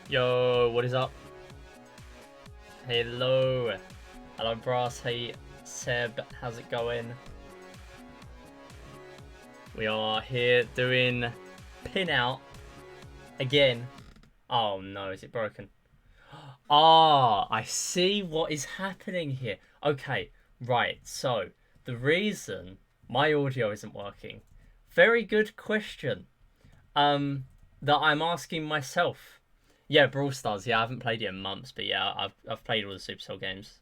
Yo, what is up? Hello. Hello, Brass. Hey, Seb. How's it going? We are here doing PinOut again. Oh no, is it broken? Ah, I see what is happening here. Okay, right. So, the reason my audio isn't working. Very good question. That I'm asking myself. Yeah, Brawl Stars. Yeah, I haven't played it in months, but yeah, I've played all the Supercell games.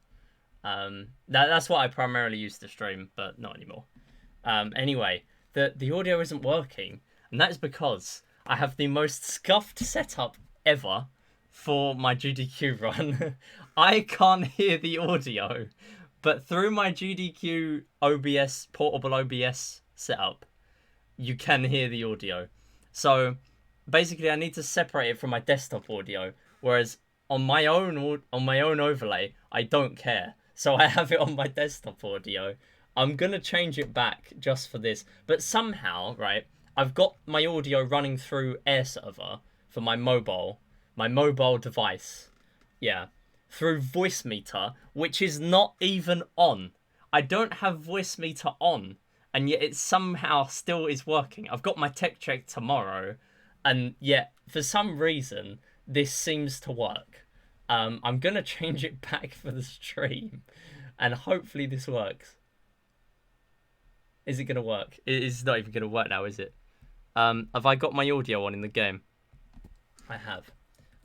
That's what I primarily used to stream, but not anymore. Anyway, the audio isn't working, and that is because I have the most scuffed setup ever for my GDQ run. I can't hear the audio, but through my GDQ OBS portable OBS setup, you can hear the audio. So basically, I need to separate it from my desktop audio, whereas on my own overlay, I don't care. So I have it on my desktop audio. I'm gonna change it back just for this, but somehow, right? I've got my audio running through Air Server for my mobile device. Yeah, through Voice Meter, which is not even on. I don't have Voice Meter on, and yet it somehow still is working. I've got my tech check tomorrow, and yet for some reason this seems to work. I'm gonna change it back for the stream, and hopefully this works. Is it gonna work? It's not even gonna work now, is it? Have I got my audio on in the game? I have.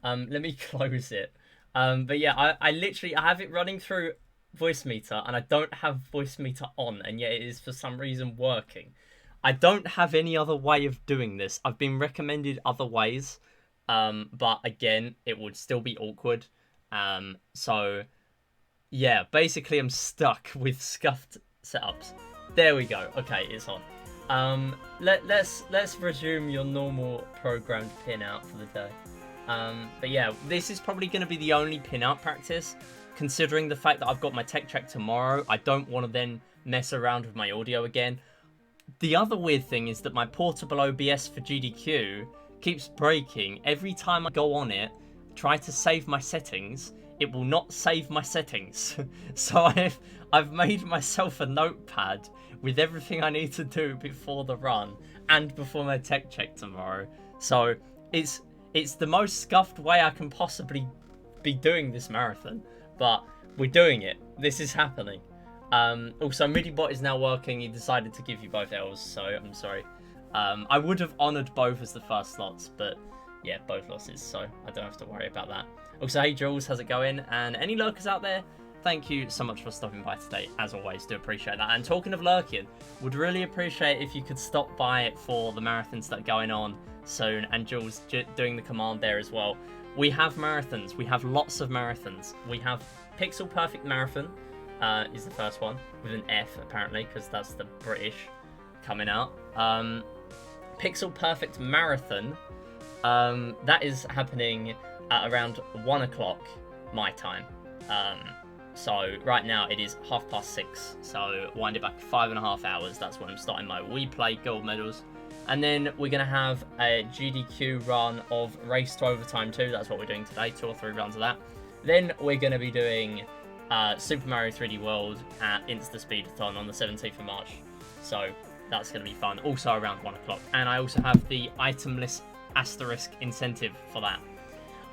Let me close it. But yeah, I literally have it running through Voice Meter, and I don't have Voice Meter on, and yet it is for some reason working. I don't have any other way of doing this. I've been recommended other ways, but again, it would still be awkward. So yeah, basically I'm stuck with scuffed setups. There we go. Okay, it's on. Let's resume your normal programmed PinOut for the day. But yeah, this is probably going to be the only PinOut practice, considering the fact that I've got my tech check tomorrow. I don't want to then mess around with my audio again. The other weird thing is that my portable OBS for GDQ keeps breaking. Every time I go on it, try to save my settings, it will not save my settings. So I've made myself a notepad with everything I need to do before the run and before my tech check tomorrow. So it's the most scuffed way I can possibly be doing this marathon, but we're doing it. This is happening. Also, MIDIBot is now working. He decided to give you both L's, so I'm sorry. I would have honoured both as the first slots, but yeah, both losses, so I don't have to worry about that. Also, hey Jules, how's it going? And any lurkers out there, thank you so much for stopping by today. As always, do appreciate that. And talking of lurking, would really appreciate if you could stop by for the marathons that are going on soon, and Jules doing the command there as well. We have marathons. We have lots of marathons. We have Pixel Perfect Marathon, is the first one, with an F apparently, because that's the British coming out. Pixel Perfect Marathon, that is happening at around 1 o'clock my time. So right now it is 6:30, so wind it back 5.5 hours. That's when I'm starting my We Play gold medals. And then we're going to have a GDQ run of Race to Overtime 2. That's what we're doing today, 2 or 3 runs of that. Then we're going to be doing Super Mario 3D World at Insta Speedathon on the 17th of March. So that's going to be fun. Also around 1 o'clock. And I also have the itemless asterisk incentive for that.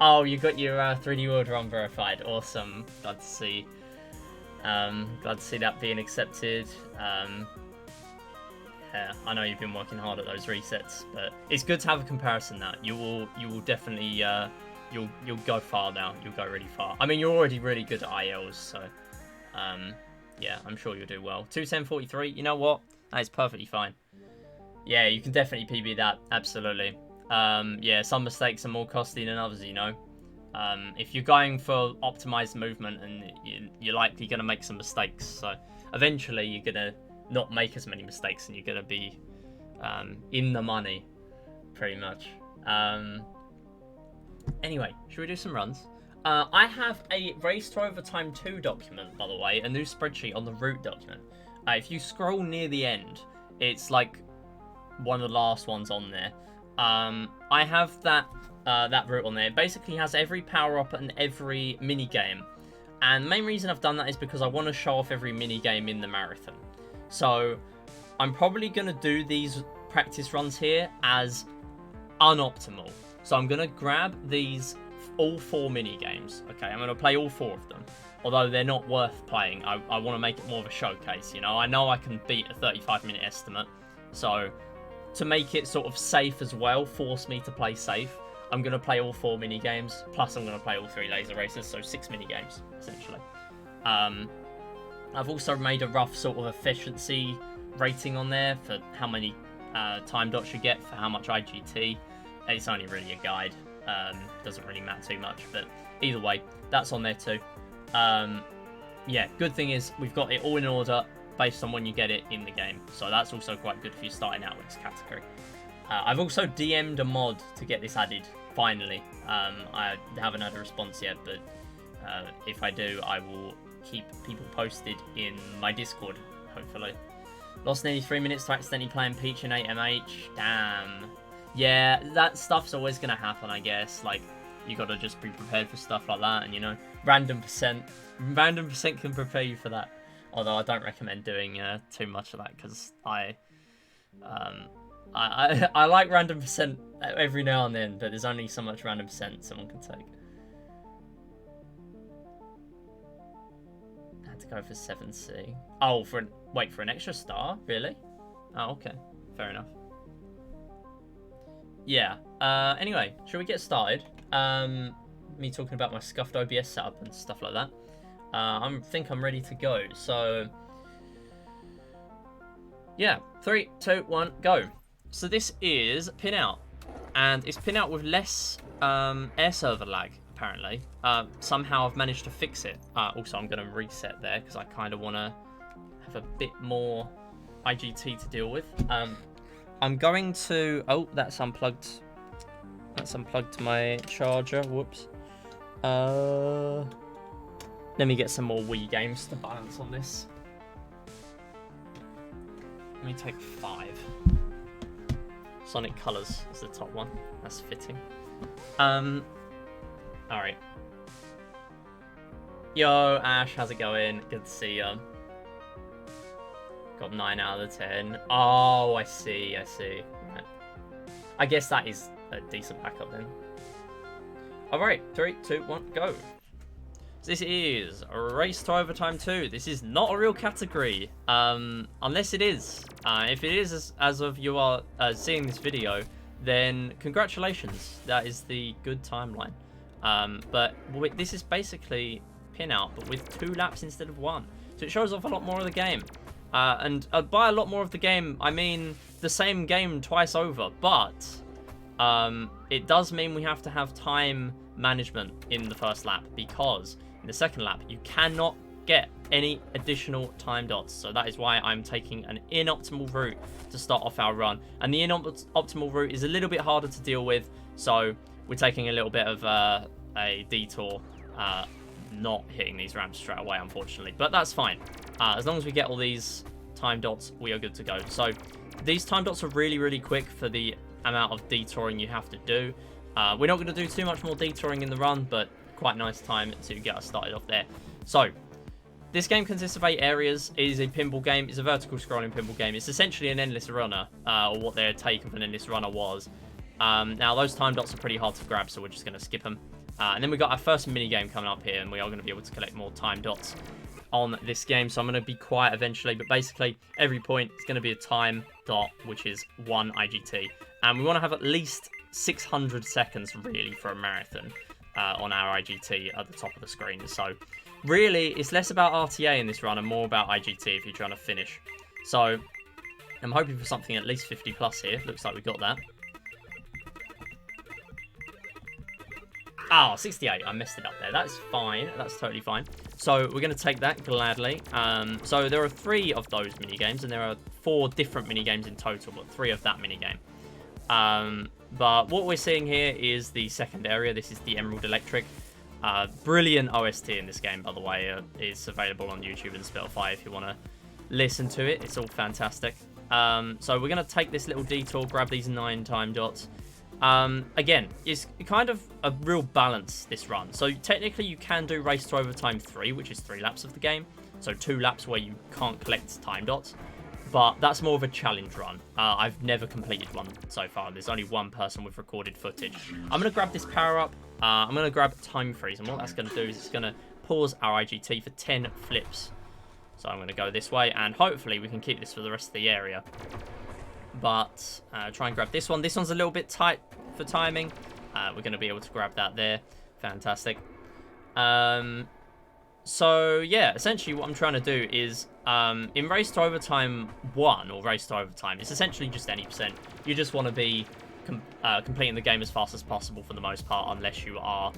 Oh, you got your 3D World run verified. Awesome. Glad to see. Glad to see that being accepted. Yeah, I know you've been working hard at those resets, but it's good to have a comparison now. You will definitely you'll go far now. You'll go really far. I mean, you're already really good at ILs, so yeah, I'm sure you'll do well. 2:10:43. You know what? That is perfectly fine. Yeah, you can definitely PB that. Absolutely. Yeah, some mistakes are more costly than others, you know. If you're going for optimized movement, and you're likely going to make some mistakes, so eventually you're going to not make as many mistakes, and you're going to be in the money, pretty much. Anyway, should we do some runs? I have a Race to Overtime 2 document, by the way, a new spreadsheet on the root document. If you scroll near the end, it's like one of the last ones on there. I have that that route on there. It basically has every power-up and every mini-game. And the main reason I've done that is because I want to show off every mini-game in the marathon. So I'm probably going to do these practice runs here as unoptimal. So I'm going to grab these all 4 mini-games. Okay, I'm going to play all 4 of them. Although they're not worth playing. I want to make it more of a showcase, you know. I know I can beat a 35-minute estimate. So to make it sort of safe as well, force me to play safe, I'm going to play all 4 mini-games. Plus I'm going to play all 3 laser races. So 6 mini-games, essentially. I've also made a rough sort of efficiency rating on there for how many time dots you get for how much IGT. It's only really a guide. Doesn't really matter too much, but either way, that's on there too. Yeah, good thing is we've got it all in order based on when you get it in the game, so that's also quite good if you're starting out with this category. I've also DM'd a mod to get this added, finally. I haven't had a response yet, but if I do, I will keep people posted in my Discord, hopefully. Lost nearly 3 minutes to accidentally playing Peach in 8MH. Damn. Yeah, that stuff's always going to happen, I guess. Like, you got to just be prepared for stuff like that, and, you know, random percent can prepare you for that. Although I don't recommend doing too much of that, because I like random percent every now and then, but there's only so much random percent someone can take. I had to go for 7C. Oh, wait, for an extra star? Really? Oh, okay. Fair enough. Yeah. Anyway, shall we get started? Me talking about my scuffed OBS setup and stuff like that. I think I'm ready to go. So, yeah. 3, 2, 1, go. So this is PinOut, and it's PinOut with less air server lag, apparently. Somehow I've managed to fix it. Also, I'm going to reset there because I kind of want to have a bit more IGT to deal with. I'm going to... Oh, that's unplugged. That's unplugged to my charger. Whoops. Let me get some more Wii games to balance on this. Let me take 5. Sonic Colors is the top one. That's fitting. Alright. Yo, Ash, how's it going? Good to see you. Got 9 out of the 10. Oh, I see. Right. I guess that is a decent backup then. Alright, 3, 2, 1, go. So this is Race to Overtime 2. This is not a real category, unless it is. If it is, as of you are seeing this video, then congratulations. That is the good timeline. But this is basically PinOut, but with 2 laps instead of 1. So it shows off a lot more of the game. And by a lot more of the game, I mean the same game twice over. But it does mean we have to have time management in the first lap, because in the second lap you cannot get any additional time dots. So that is why I'm taking an inoptimal route to start off our run. And the inoptimal route is a little bit harder to deal with. So we're taking a little bit of a detour, not hitting these ramps straight away, unfortunately. But that's fine. As long as we get all these time dots, we are good to go. So these time dots are really, really quick for the amount of detouring you have to do. We're not going to do too much more detouring in the run, but quite nice time to get us started off there. So this game consists of 8 areas. It is a pinball game. It's a vertical scrolling pinball game. It's essentially an endless runner, or what their take of an endless runner was. Now those time dots are pretty hard to grab, so we're just going to skip them. And then we've got our first mini game coming up here, and we are going to be able to collect more time dots on this game. So I'm going to be quiet eventually, but basically every point is going to be a time dot, which is 1 IGT. And we want to have at least 600 seconds really for a marathon on our IGT at the top of the screen. So really it's less about RTA in this run and more about IGT if you're trying to finish. So I'm hoping for something at least 50 plus here. Looks like we got that. Oh, 68. I messed it up there. That's fine. That's totally fine. So we're going to take that gladly. So there are 3 of those minigames, and there are 4 different minigames in total, but 3 of that minigame. But what we're seeing here is the second area. This is the Emerald Electric. Brilliant OST in this game, by the way. It's available on YouTube and Spotify if you want to listen to it. It's all fantastic. So we're going to take this little detour, grab these 9 time dots, Again, it's kind of a real balance, this run. So technically you can do Race to Overtime 3, which is 3 laps of the game. So 2 laps where you can't collect time dots. But that's more of a challenge run. I've never completed one so far. There's only one person with recorded footage. I'm going to grab this power up. I'm going to grab Time Freeze. And what that's going to do is it's going to pause our IGT for 10 flips. So I'm going to go this way. And hopefully we can keep this for the rest of the area. But try and grab this one. This one's a little bit tight for timing. We're going to be able to grab that there. Fantastic. So yeah, essentially what I'm trying to do is in Race to Overtime 1 or Race to Overtime, it's essentially just any percent. You just want to be completing the game as fast as possible for the most part, unless you are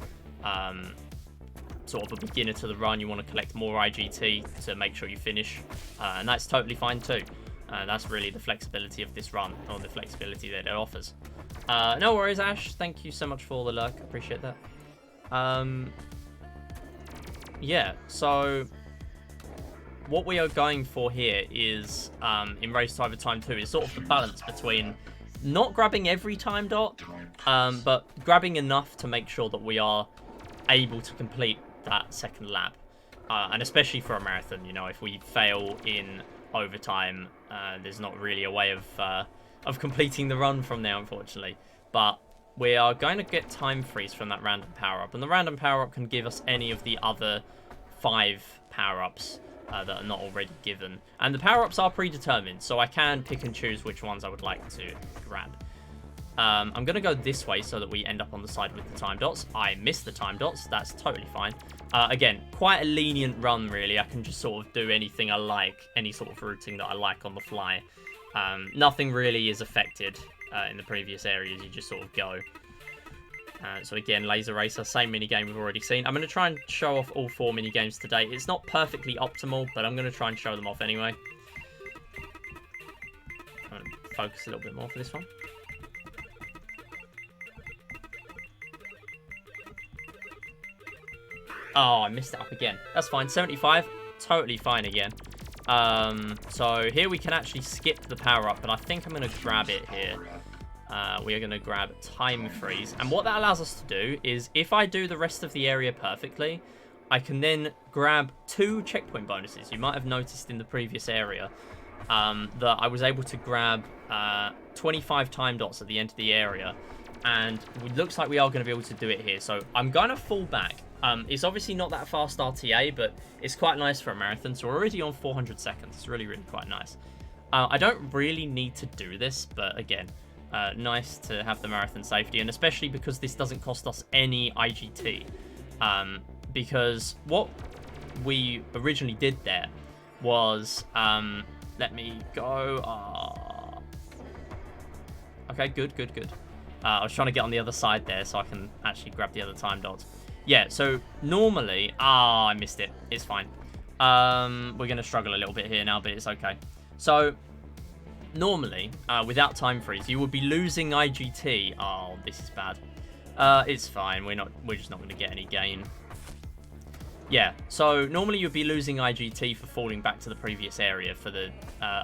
sort of a beginner to the run. You want to collect more IGT to make sure you finish, and that's totally fine too. That's really the flexibility of this run, or the flexibility that it offers. No worries, Ash. Thank you so much for all the lurk. Appreciate that. Yeah, so what we are going for here is, in Race to Overtime 2, is sort of the balance between not grabbing every time dot, but grabbing enough to make sure that we are able to complete that second lap. And especially for a marathon, you know, if we fail in overtime, there's not really a way of completing the run from there, unfortunately. But we are going to get Time Freeze from that random power-up. And the random power-up can give us any of the other 5 power-ups that are not already given. And the power-ups are predetermined, so I can pick and choose which ones I would like to grab. I'm going to go this way so that we end up on the side with the time dots. I missed the time dots. That's totally fine. Again, quite a lenient run, really. I can just sort of do anything I like, any sort of routing that I like on the fly. Nothing really is affected in the previous areas. You just sort of go. So again, Laser Racer, same minigame we've already seen. I'm going to try and show off all 4 minigames today. It's not perfectly optimal, but I'm going to try and show them off anyway. I'm going to focus a little bit more for this one. Oh, I missed it up again. That's fine. 75, totally fine again. So here we can actually skip the power-up, but I think I'm going to grab it here. We are going to grab Time Freeze. And what that allows us to do is, if I do the rest of the area perfectly, I can then grab 2 checkpoint bonuses. You might have noticed in the previous area that I was able to grab 25 time dots at the end of the area. And it looks like we are going to be able to do it here. So I'm going to fall back. It's obviously not that fast RTA, but it's quite nice for a marathon. So we're already on 400 seconds. It's really, really quite nice. I don't really need to do this, but again, nice to have the marathon safety. And especially because this doesn't cost us any IGT. Because what we originally did there was... let me go... Okay, good. I was trying to get on the other side there so I can actually grab the other time dots. Yeah, so normally... I missed it. It's fine. We're going to struggle a little bit here now, but it's okay. So, normally, without Time Freeze, you would be losing IGT. Oh, this is bad. It's fine. We're just not going to get any gain. Yeah, so normally you'd be losing IGT for falling back to the previous area for the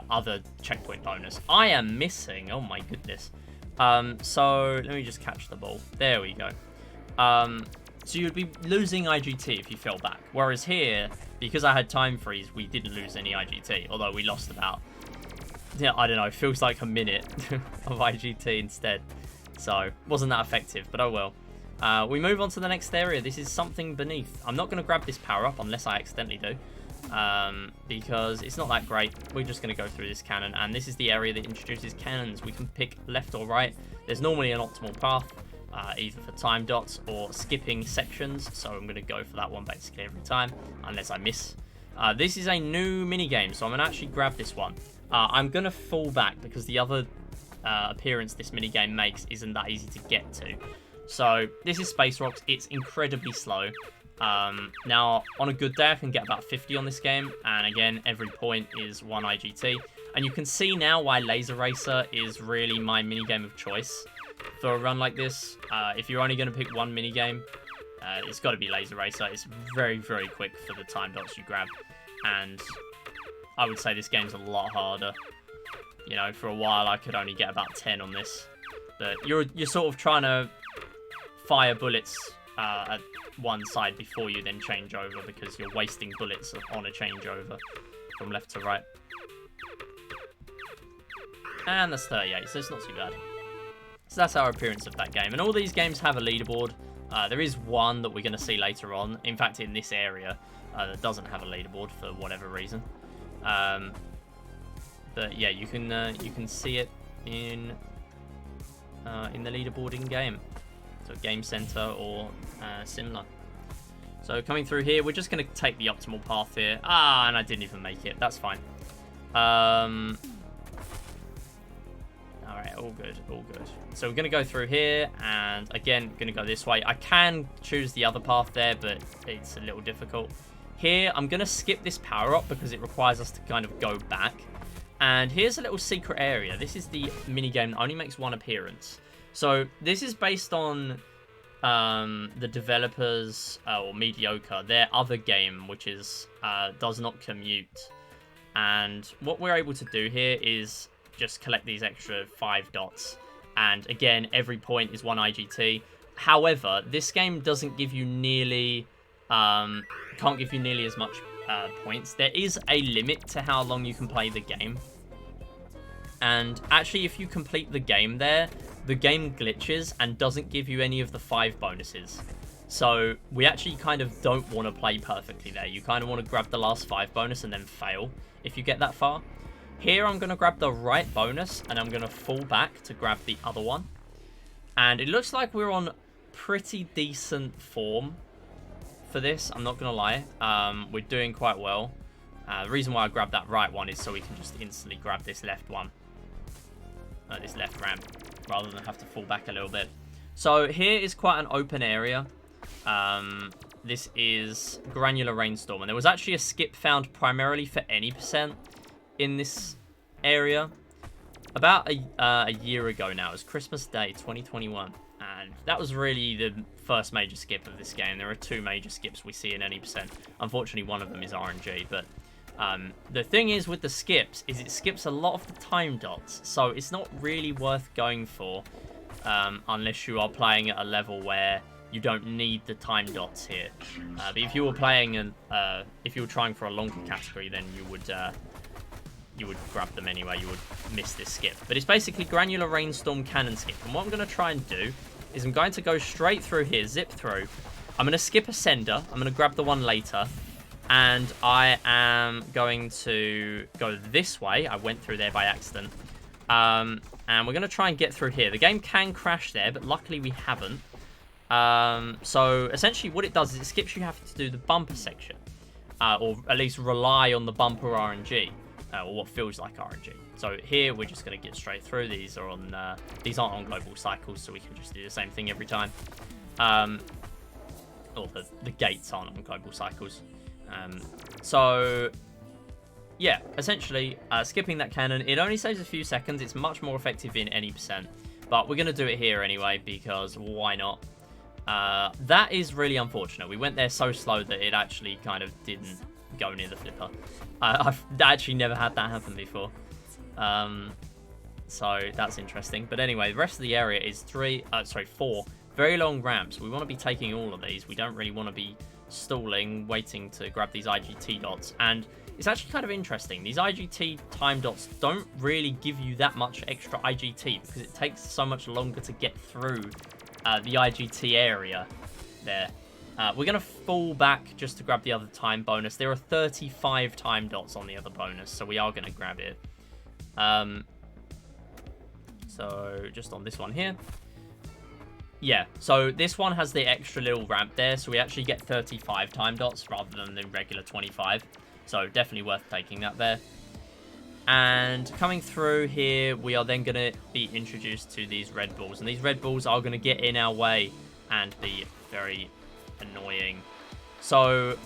other checkpoint bonus. I am missing. Oh, my goodness. So, let me just catch the ball. There we go. So you'd be losing IGT if you fell back. Whereas here, because I had Time Freeze, we didn't lose any IGT. Although we lost about, yeah, I don't know, it feels like a minute of IGT instead. So, wasn't that effective, but oh well. We move on to the next area. This is something beneath. I'm not going to grab this power-up unless I accidentally do. Because it's not that great. We're just going to go through this cannon. And this is the area that introduces cannons. We can pick left or right. There's normally an optimal path. Either for time dots or skipping sections. So I'm going to go for that one basically every time. Unless I miss. This is a new minigame. So I'm going to actually grab this one. I'm going to fall back because the other appearance this minigame makes isn't that easy to get to. So this is Space Rocks. It's incredibly slow. Now, on a good day, I can get about 50 on this game. And again, every point is 1 IGT. And you can see now why Laser Racer is really my minigame of choice for a run like this. If you're only going to pick one minigame, it's got to be Laser Racer. It's very, very quick for the time dots you grab. And I would say this game's a lot harder. You know, for a while, I could only get about 10 on this. But you're sort of trying to fire bullets at one side before you then change over, because you're wasting bullets on a changeover from left to right. And that's 38, so it's not too bad. So that's our appearance of that game. And all these games have a leaderboard. There is one that we're going to see later on. In fact, in this area, that doesn't have a leaderboard for whatever reason. But yeah, you can see it in the leaderboard in game, so Game Center or similar. So coming through here, we're just going to take the optimal path here. And I didn't even make it. That's fine. Alright, all good, all good. So we're going to go through here, and again, going to go this way. I can choose the other path there, but it's a little difficult. Here, I'm going to skip this power-up because it requires us to kind of go back. And here's a little secret area. This is the minigame that only makes one appearance. So this is based on the developers, or Mediocre, their other game, which is Does Not Commute. And what we're able to do here is just collect these extra 5 dots. And again, every point is 1 IGT. However, this game doesn't give you nearly, can't give you nearly as much points. There is a limit to how long you can play the game. And actually, if you complete the game there, the game glitches and doesn't give you any of the 5 bonuses. So we actually kind of don't want to play perfectly there. You kind of want to grab the last 5 bonus and then fail if you get that far. Here, I'm going to grab the right bonus, and I'm going to fall back to grab the other one. And it looks like we're on pretty decent form for this, I'm not going to lie. We're doing quite well. The reason why I grabbed that right one is so we can just instantly grab this left one. This left ramp, rather than have to fall back a little bit. So here is quite an open area. This is Granular Rainstorm, and there was actually a skip found primarily for any percent in this area about a year ago now. It was Christmas Day 2021, and that was really the first major skip of this game. There are 2 major skips we see in any percent. Unfortunately, one of them is RNG, but the thing is with the skips is it skips a lot of the time dots, so it's not really worth going for unless you are playing at a level where you don't need the time dots here. But if you were playing if you were trying for a longer category, then you would grab them anyway. You would miss this skip. But it's basically Granular Rainstorm Cannon Skip. And what I'm going to try and do is I'm going to go straight through here, zip through. I'm going to skip a sender. I'm going to grab the one later. And I am going to go this way. I went through there by accident. And we're going to try and get through here. The game can crash there, but luckily we haven't. So essentially what it does is it skips you having to do the bumper section. Or at least rely on the bumper RNG. Or what feels like RNG. So here we're just going to get straight through. These are on these aren't on global cycles, so we can just do the same thing every time. Or the gates aren't on global cycles. So yeah, essentially skipping that cannon, it only saves a few seconds. It's much more effective in any percent, but we're going to do it here anyway because why not? That is really unfortunate. We went there so slow that it actually kind of didn't go near the flipper. I've actually never had that happen before. So that's interesting. But anyway, the rest of the area is 4 very long ramps. We want to be taking all of these. We don't really want to be stalling, waiting to grab these IGT dots. And it's actually kind of interesting. These IGT time dots don't really give you that much extra IGT because it takes so much longer to get through the IGT area there. We're going to fall back just to grab the other time bonus. There are 35 time dots on the other bonus, so we are going to grab it. So just on this one here. Yeah, so this one has the extra little ramp there, so we actually get 35 time dots rather than the regular 25. So definitely worth taking that there. And coming through here, we are then going to be introduced to these red balls. And these red balls are going to get in our way and be very annoying. So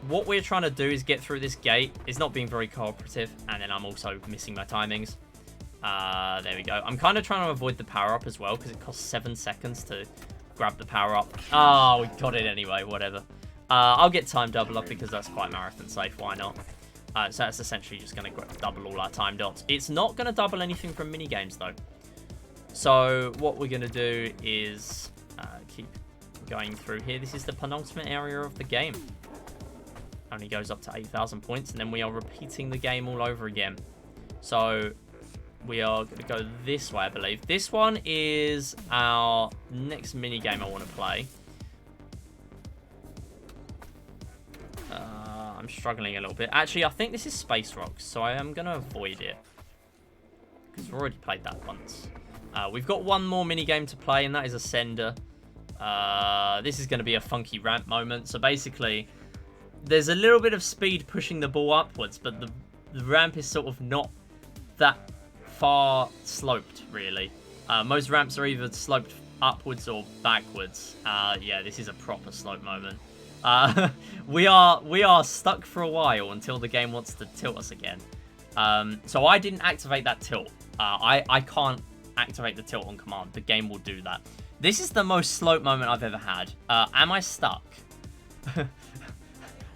what we're trying to do is get through this gate. It's not being very cooperative, and then I'm also missing my timings. There we go. I'm kind of trying to avoid the power-up as well because it costs 7 seconds to grab the power-up. Oh, we got it anyway, whatever. I'll get time double up because that's quite marathon safe. Why not? So that's essentially just going to double all our time dots. It's not going to double anything from minigames, though. So what we're going to do is keep going through here. This is the penultimate area of the game. Only goes up to 8,000 points, and then we are repeating the game all over again. So we are going to go this way, I believe. This one is our next mini game I want to play. I'm struggling a little bit. Actually, I think this is Space Rocks, so I am going to avoid it, because we've already played that once. We've got one more mini game to play, and that is Ascender. This is going to be a funky ramp moment. So basically, there's a little bit of speed pushing the ball upwards, but the ramp is sort of not that far sloped, really. Most ramps are either sloped upwards or backwards. Yeah, this is a proper slope moment. We are stuck for a while until the game wants to tilt us again. So I didn't activate that tilt. I can't activate the tilt on command. The game will do that. This is the most slope moment I've ever had. Am I stuck?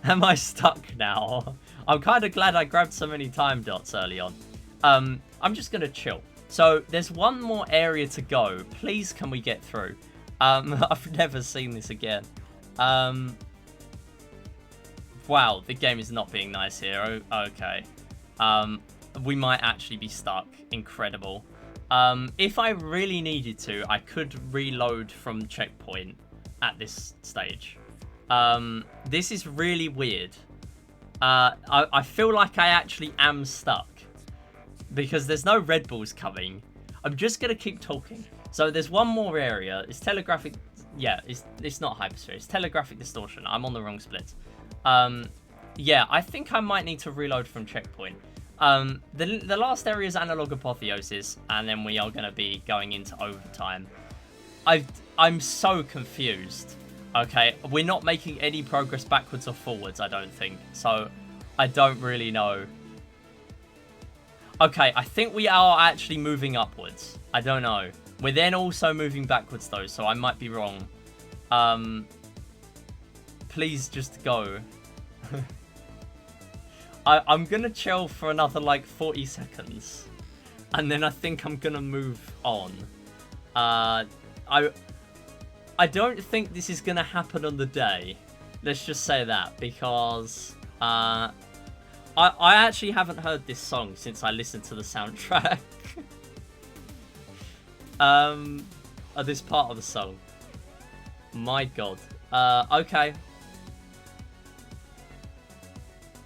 Am I stuck now? I'm kind of glad I grabbed so many time dots early on. I'm just going to chill. So there's one more area to go. Please, can we get through? I've never seen this again. Wow, the game is not being nice here. Okay. We might actually be stuck. Incredible. If I really needed to, I could reload from checkpoint at this stage. This is really weird. I feel like I actually am stuck, because there's no Red Bulls coming. I'm just going to keep talking. So there's one more area. It's telegraphic. Yeah, it's not hypersphere. It's telegraphic distortion. I'm on the wrong split. Yeah, I think I might need to reload from checkpoint. The last area is analog apotheosis, and then we are going to be going into overtime. I'm so confused. Okay, we're not making any progress backwards or forwards, I don't think. So I don't really know. Okay, I think we are actually moving upwards. I don't know. We're then also moving backwards though, so I might be wrong. Please just go. I'm gonna chill for another like 40 seconds, and then I think I'm gonna move on. I don't think this is gonna happen on the day. Let's just say that, because I actually haven't heard this song since I listened to the soundtrack. This part of the song. My God. Okay.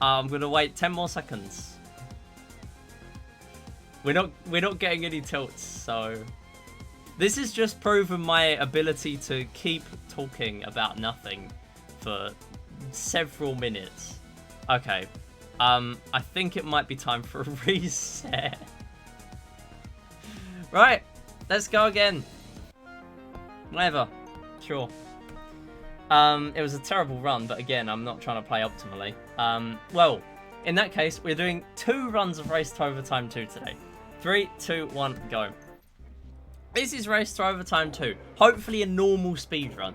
I'm gonna wait 10 more seconds. We're not getting any tilts, so this has just proven my ability to keep talking about nothing for several minutes. Okay. I think it might be time for a reset. Right, let's go again. Whatever. Sure. It was a terrible run, but again, I'm not trying to play optimally. Well, in that case, we're doing 2 runs of Race to Overtime 2 today. 3, 2, 1, go. This is Race to Overtime 2. Hopefully a normal speed run.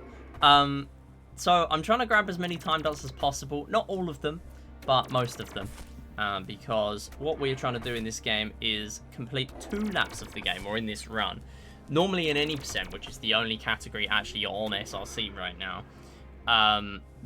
So I'm trying to grab as many time dots as possible. Not all of them, but most of them. Because what we're trying to do in this game is complete 2 laps of the game, or in this run. Normally in any percent, which is the only category actually on SRC right now,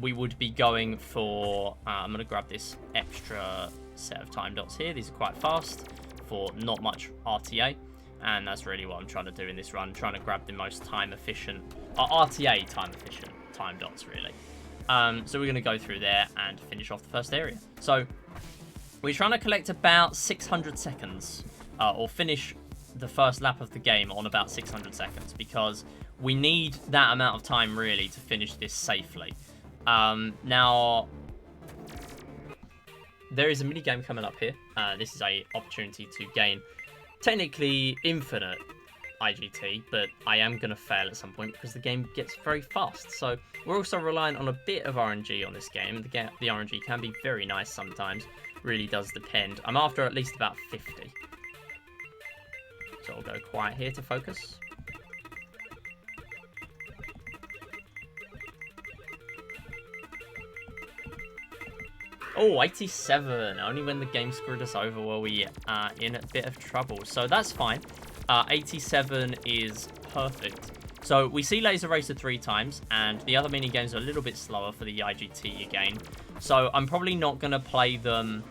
we would be going for, I'm going to grab this extra set of time dots here. These are quite fast for not much RTA, and that's really what I'm trying to do in this run, trying to grab the most time efficient, RTA time efficient time dots, really. So we're going to go through there and finish off the first area. So we're trying to collect about 600 seconds, or finish the first lap of the game on about 600 seconds, because we need that amount of time really to finish this safely. Now, there is a mini game coming up here. This is a opportunity to gain technically infinite IGT, but I am going to fail at some point because the game gets very fast. So we're also relying on a bit of RNG on this game. The RNG can be very nice sometimes. Really does depend. I'm after at least about 50. So I'll go quiet here to focus. Oh, 87. Only when the game screwed us over were we in a bit of trouble. So that's fine. 87 is perfect. So we see Laser Racer 3 times, and the other mini games are a little bit slower for the IGT again. So I'm probably not going to play them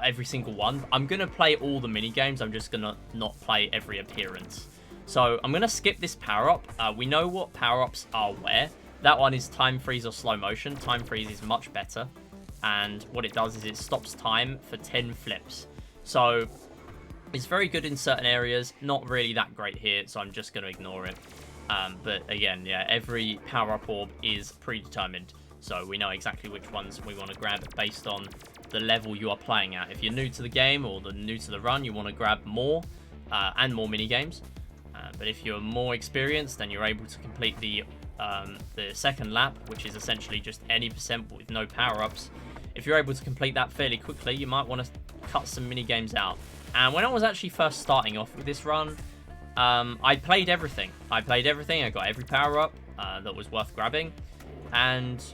every single one. I'm going to play all the mini games. I'm just going to not play every appearance. So I'm going to skip this power-up. We know what power-ups are where. That one is time freeze or slow motion. Time freeze is much better. And what it does is it stops time for 10 flips. So it's very good in certain areas, not really that great here, so I'm just going to ignore it. But again, yeah, every power-up orb is predetermined, so we know exactly which ones we want to grab based on the level you are playing at. If you're new to the game or new to the run, you want to grab more and more mini-games. But if you're more experienced, then you're able to complete the second lap, which is essentially just any percent with no power-ups. If you're able to complete that fairly quickly, you might want to cut some mini-games out. And when I was actually first starting off with this run, I played everything. I got every power-up that was worth grabbing, and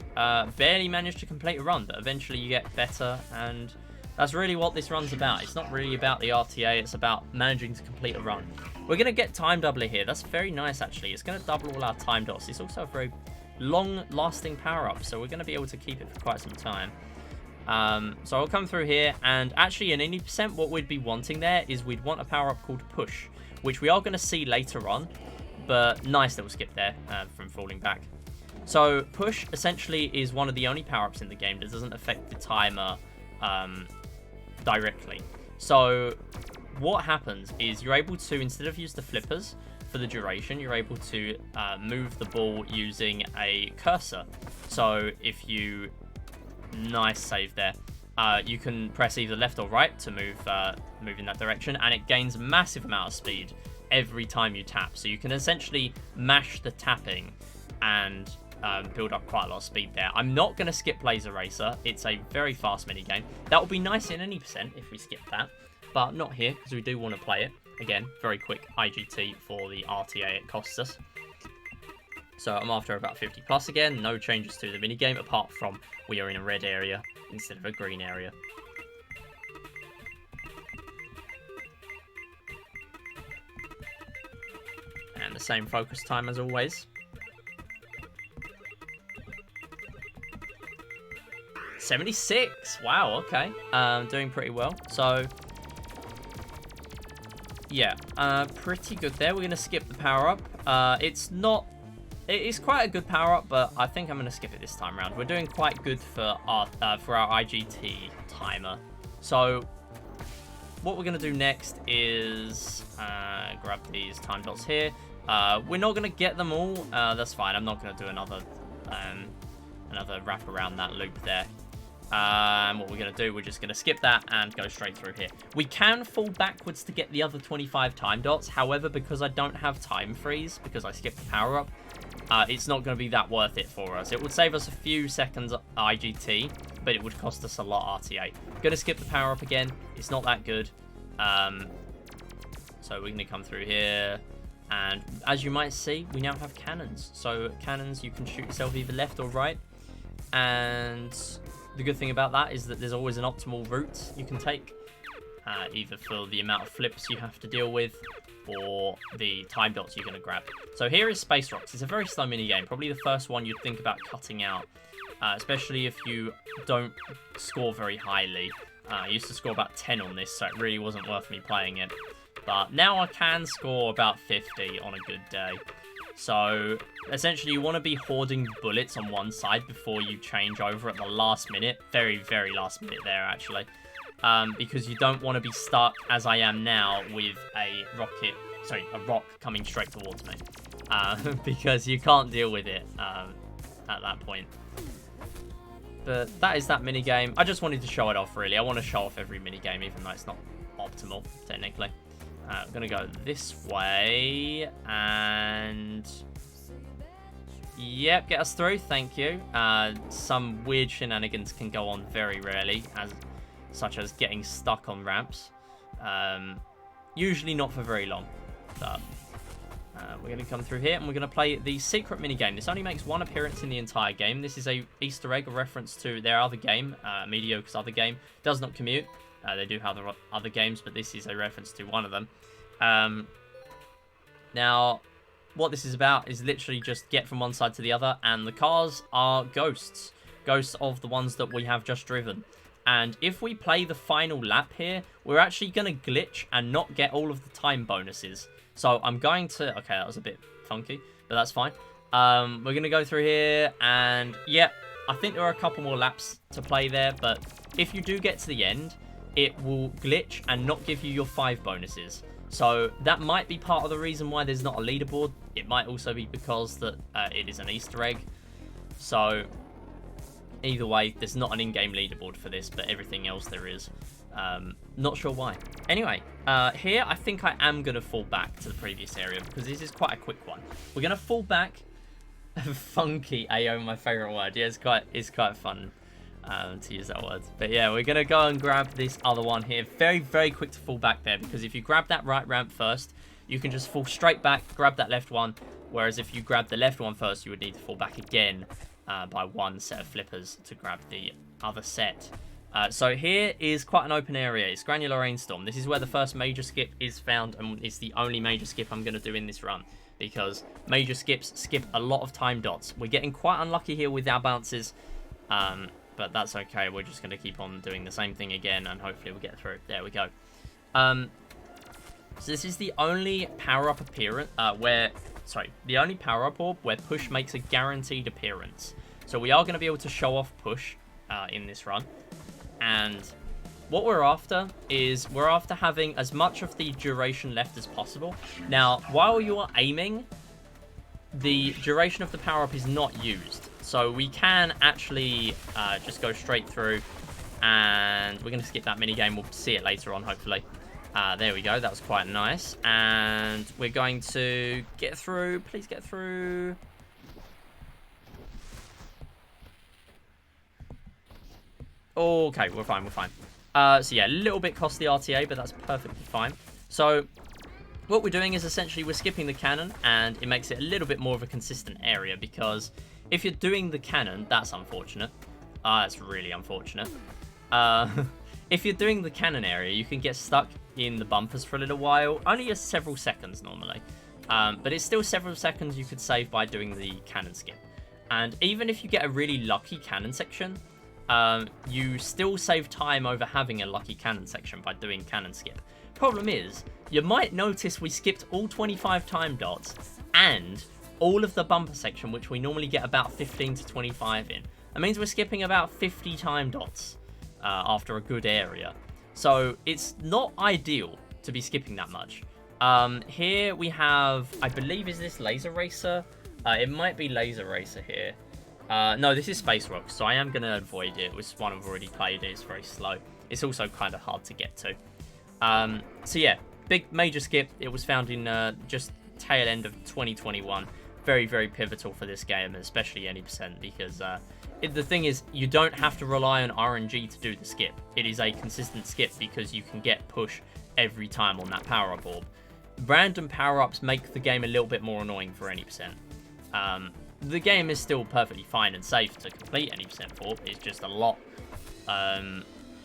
barely managed to complete a run. But eventually you get better, and that's really what this run's about. It's not really about the RTA, it's about managing to complete a run. We're going to get time doubler here. That's very nice, actually. It's going to double all our time dots. It's also a very long-lasting power-up, so we're going to be able to keep it for quite some time. So I'll come through here, and actually in any percent what we'd be wanting there is we'd want a power-up called Push, which we are going to see later on, but nice little skip there from falling back. So Push essentially is one of the only power-ups in the game that doesn't affect the timer directly. So what happens is you're able to, instead of use the flippers for the duration, you're able to move the ball using a cursor. So if you... Nice save there. You can press either left or right to move in that direction, and it gains a massive amount of speed every time you tap. So you can essentially mash the tapping and build up quite a lot of speed there. I'm not going to skip Laser Racer. It's a very fast mini game. That would be nice in any percent if we skip that, but not here because we do want to play it. Again, very quick IGT for the RTA it costs us. So I'm after about 50 plus again. No changes to the minigame apart from we are in a red area instead of a green area. And the same focus time as always. 76. Wow, okay. Doing pretty well. So yeah, pretty good there. We're going to skip the power up. It is quite a good power-up, but I think I'm going to skip it this time around. We're doing quite good for our IGT timer. So what we're going to do next is grab these time dots here. We're not going to get them all. That's fine. I'm not going to do another wrap around that loop there. What we're going to do, we're just going to skip that and go straight through here. We can fall backwards to get the other 25 time dots. However, because I don't have time freeze, because I skipped the power-up, it's not going to be that worth it for us. It would save us a few seconds IGT, but it would cost us a lot RTA. Going to skip the power-up again. It's not that good. So we're going to come through here. And as you might see, we now have cannons. So cannons, you can shoot yourself either left or right. And the good thing about that is that there's always an optimal route you can take. Either for the amount of flips you have to deal with, or the time dots you're going to grab. So here is Space Rocks. It's a very slow mini game. Probably the first one you'd think about cutting out, especially if you don't score very highly. I used to score about 10 on this, so it really wasn't worth me playing it. But now I can score about 50 on a good day. So essentially you want to be hoarding bullets on one side before you change over at the last minute. Very, very last minute there, actually. Because you don't want to be stuck, as I am now, with a rock coming straight towards me. Because you can't deal with it at that point. But that is that minigame. I just wanted to show it off, really. I want to show off every minigame, even though it's not optimal, technically. I'm going to go this way, and... Yep, get us through, thank you. Some weird shenanigans can go on very rarely, such as getting stuck on ramps. Usually not for very long, but we're going to come through here and we're going to play the secret minigame. This only makes one appearance in the entire game. This is a Easter egg, a reference to their other game, Mediocre's other game. Does not commute. They do have other games, but this is a reference to one of them. Now, what this is about is literally just get from one side to the other, and the cars are ghosts. Ghosts of the ones that we have just driven. And if we play the final lap here, we're actually going to glitch and not get all of the time bonuses. So I'm going to... Okay, that was a bit funky, but that's fine. We're going to go through here, and yeah, I think there are a couple more laps to play there, but if you do get to the end, it will glitch and not give you your 5 bonuses. So that might be part of the reason why there's not a leaderboard. It might also be because that it is an Easter egg. So either way, there's not an in-game leaderboard for this, but everything else there is. Not sure why. Anyway, here I think I am going to fall back to the previous area because this is quite a quick one. We're going to fall back. Funky, AO, my favourite word. Yeah, it's quite fun to use that word. But yeah, we're going to go and grab this other one here. Very, very quick to fall back there because if you grab that right ramp first, you can just fall straight back, grab that left one. Whereas if you grab the left one first, you would need to fall back again by one set of flippers to grab the other set. So here is quite an open area. It's Granular Rainstorm. This is where the first major skip is found, and it's the only major skip I'm going to do in this run because major skips skip a lot of time dots. We're getting quite unlucky here with our bounces, but that's okay. We're just going to keep on doing the same thing again, and hopefully we'll get through. There we go. So this is the only power-up appearance the only power-up orb where push makes a guaranteed appearance. So we are going to be able to show off push in this run. And what we're after is we're after having as much of the duration left as possible. Now, while you are aiming, the duration of the power-up is not used. So we can actually just go straight through, and we're going to skip that minigame. We'll see it later on, hopefully. There we go. That was quite nice. And we're going to get through. Please get through. Okay, we're fine, we're fine. So yeah, a little bit cost the RTA, but that's perfectly fine. So what we're doing is essentially we're skipping the cannon, and it makes it a little bit more of a consistent area, because if you're doing the cannon, that's unfortunate. That's really unfortunate. If you're doing the cannon area, you can get stuck in the bumpers for a little while. Only a several seconds normally. But it's still several seconds you could save by doing the cannon skip. And even if you get a really lucky cannon section, you still save time over having a lucky cannon section by doing cannon skip. Problem is, you might notice we skipped all 25 time dots and all of the bumper section, which we normally get about 15 to 25 in. That means we're skipping about 50 time dots after a good area. So it's not ideal to be skipping that much. Here we have, I believe, is this Laser Racer? It might be Laser Racer here. No, this is Space Rock, so I am going to avoid it. It's one I've already played. It's very slow. It's also kind of hard to get to. So yeah, big major skip. It was found in just tail end of 2021. Very, very pivotal for this game, especially any percent, because the thing is, you don't have to rely on RNG to do the skip. It is a consistent skip because you can get push every time on that power-up orb. Random power-ups make the game a little bit more annoying for any percent. The game is still perfectly fine and safe to complete any percent for. It's just a lot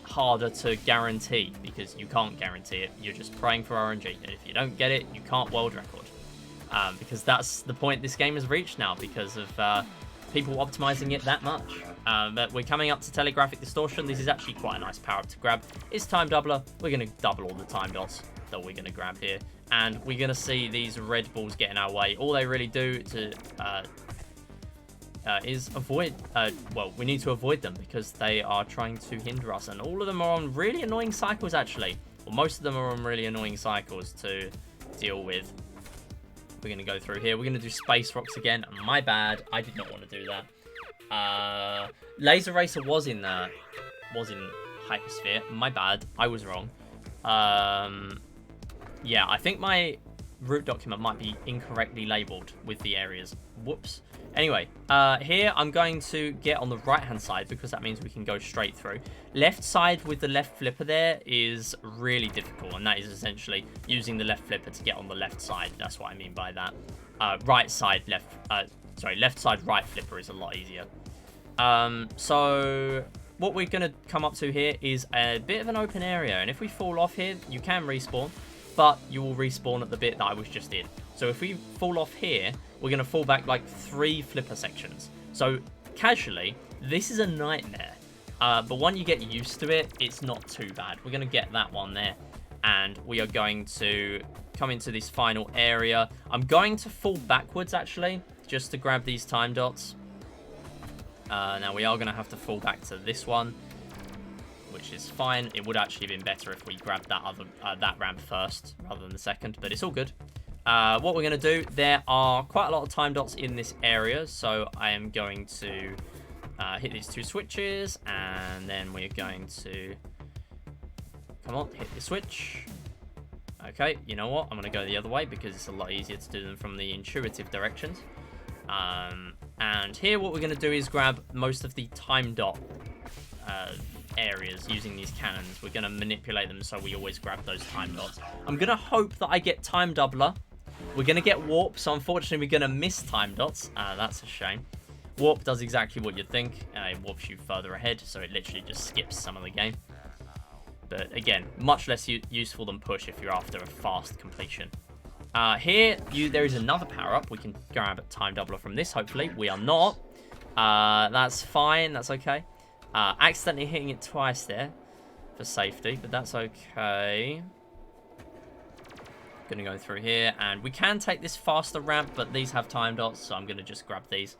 harder to guarantee because you can't guarantee it. You're just praying for RNG, and if you don't get it, you can't world record. Because that's the point this game has reached now because of people optimizing it that much. But we're coming up to Telegraphic Distortion. This is actually quite a nice power-up to grab. It's Time Doubler. We're going to double all the time dots that we're going to grab here. And we're going to see these red balls get in our way. All they really do to is avoid, well, we need to avoid them because they are trying to hinder us. And all of them are on really annoying cycles, actually. Well, most of them are on really annoying cycles to deal with. We're going to go through here. We're going to do Space Rocks again. My bad. I did not want to do that. Laser Racer was in Hypersphere. My bad. I was wrong. Yeah, I think my route document might be incorrectly labeled with the areas. Whoops. Anyway, here I'm going to get on the right-hand side because that means we can go straight through. Left side with the left flipper there is really difficult, and that is essentially using the left flipper to get on the left side. That's what I mean by that. Right side, left side, right flipper is a lot easier. So what we're going to come up to here is a bit of an open area, and if we fall off here, you can respawn. but you will respawn at the bit that I was just in. So if we fall off here, we're going to fall back like 3 flipper sections. So casually, this is a nightmare. But when you get used to it, it's not too bad. We're going to get that one there. And we are going to come into this final area. I'm going to fall backwards, actually, just to grab these time dots. Now, we are going to have to fall back to this one, which is fine. It would actually have been better if we grabbed that ramp first rather than the second, but it's all good. What we're going to do, there are quite a lot of time dots in this area, so I am going to hit these 2 switches, and then we're going to... Come on, hit the switch. Okay, you know what? I'm going to go the other way because it's a lot easier to do them from the intuitive directions. And here what we're going to do is grab most of the time dot areas using these cannons. We're going to manipulate them so we always grab those time dots. I'm going to hope that I get time doubler. We're going to get warp, so unfortunately we're going to miss time dots. That's a shame. Warp does exactly what you'd think. It warps you further ahead, so it literally just skips some of the game. But again, much less useful than push if you're after a fast completion. Here, there is another power-up. We can grab a time doubler from this, hopefully. We are not. That's fine. That's okay. Accidentally hitting it twice there for safety, but that's okay. Gonna go through here, and we can take this faster ramp, but these have time dots, so I'm gonna just grab these.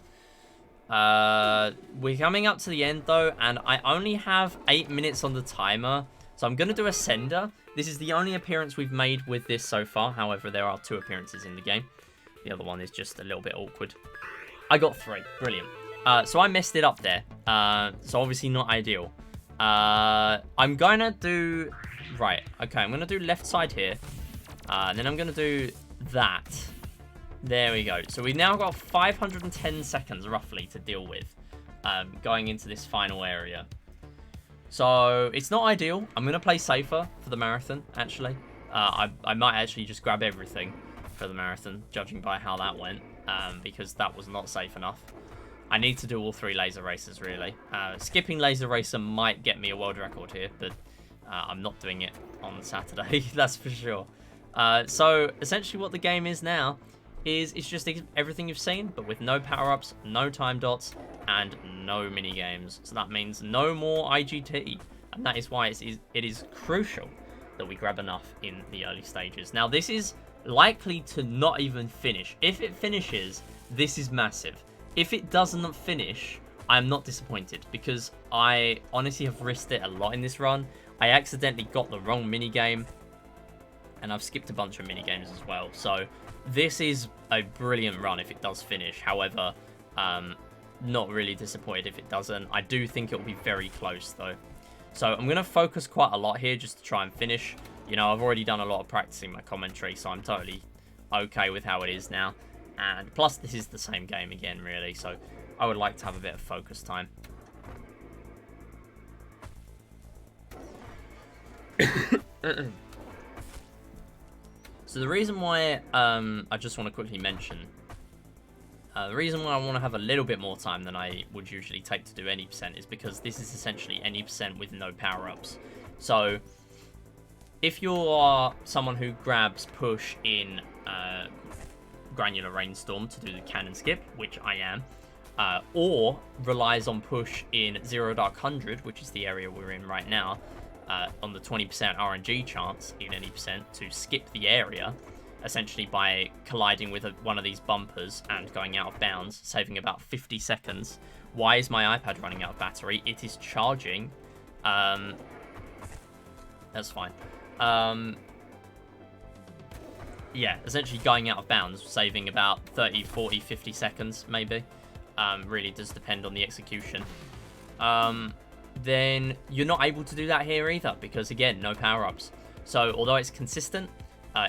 We're coming up to the end, though, and I only have 8 minutes on the timer. So I'm going to do a sender. This is the only appearance we've made with this so far. However, there are 2 appearances in the game. The other one is just a little bit awkward. I got 3. Brilliant. So I messed it up there. So obviously not ideal. I'm going to do... Right. Okay, I'm going to do left side here. And then I'm going to do that. There we go. So we've now got 510 seconds, roughly, to deal with. Going into this final area. So, it's not ideal. I'm going to play safer for the marathon, actually. I might actually just grab everything for the marathon, judging by how that went, because that was not safe enough. I need to do all 3 laser races, really. Skipping laser racer might get me a world record here, but I'm not doing it on Saturday, that's for sure. So, essentially what the game is now is it's just everything you've seen, but with no power-ups, no time dots, and no mini-games. So that means no more IGT, and that is why it is crucial that we grab enough in the early stages. Now, this is likely to not even finish. If it finishes, this is massive. If it doesn't finish, I am not disappointed, because I honestly have risked it a lot in this run. I accidentally got the wrong minigame, and I've skipped a bunch of minigames as well. So this is a brilliant run if it does finish. However, not really disappointed if it doesn't. I do think it'll be very close, though. So I'm going to focus quite a lot here just to try and finish. You know, I've already done a lot of practicing my commentary, so I'm totally okay with how it is now. And plus, this is the same game again, really. So I would like to have a bit of focus time. So the reason why I just want to quickly mention, the reason why I want to have a little bit more time than I would usually take to do any percent is because this is essentially any percent with no power-ups. So if you are someone who grabs push in Granular Rainstorm to do the cannon skip, which I am, or relies on push in Zero Dark 100, which is the area we're in right now, on the 20% RNG chance in any percent to skip the area, essentially by colliding with one of these bumpers and going out of bounds, saving about 50 seconds. Why is my iPad running out of battery? It is charging. That's fine. Yeah, essentially going out of bounds, saving about 30, 40, 50 seconds, maybe. Really does depend on the execution. Then you're not able to do that here either, because again, no power-ups. So although it's consistent,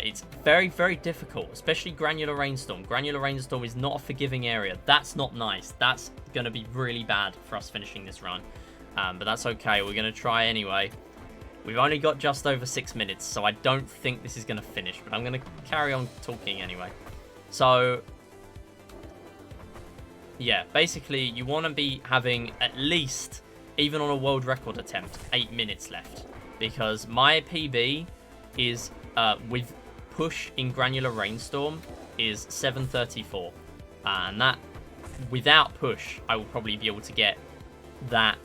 it's very, very difficult, especially Granular Rainstorm. Granular Rainstorm is not a forgiving area. That's not nice. That's going to be really bad for us finishing this run. But that's okay. We're going to try anyway. We've only got just over 6 minutes, so I don't think this is going to finish. But I'm going to carry on talking anyway. So, yeah, basically, you want to be having at least, even on a world record attempt, 8 minutes left. Because my PB is, with push in Granular Rainstorm is 7:34, and that, without push, I will probably be able to get that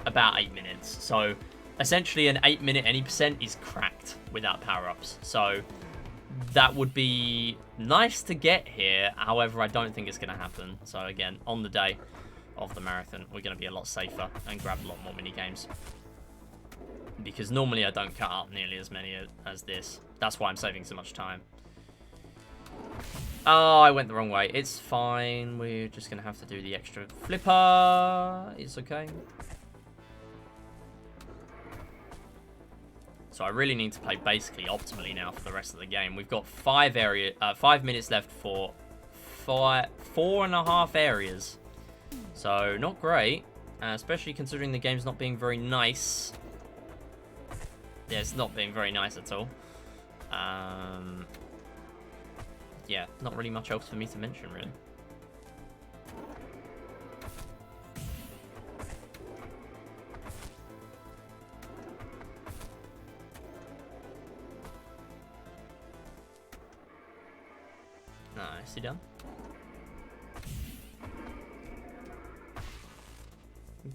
about 8 minutes. So essentially an 8-minute any percent is cracked without power-ups. So that would be nice to get here. However, I don't think it's going to happen. So again, on the day of the marathon, we're going to be a lot safer and grab a lot more mini games, because normally I don't cut up nearly as many as this. That's why I'm saving so much time. Oh, I went the wrong way. It's fine. We're just going to have to do the extra flipper. It's okay. So I really need to play basically optimally now for the rest of the game. We've got 5 minutes left for 4.5 areas. So not great, especially considering the game's not being very nice. Yeah, it's not being very nice at all. Yeah, not really much else for me to mention, really. Nicely done.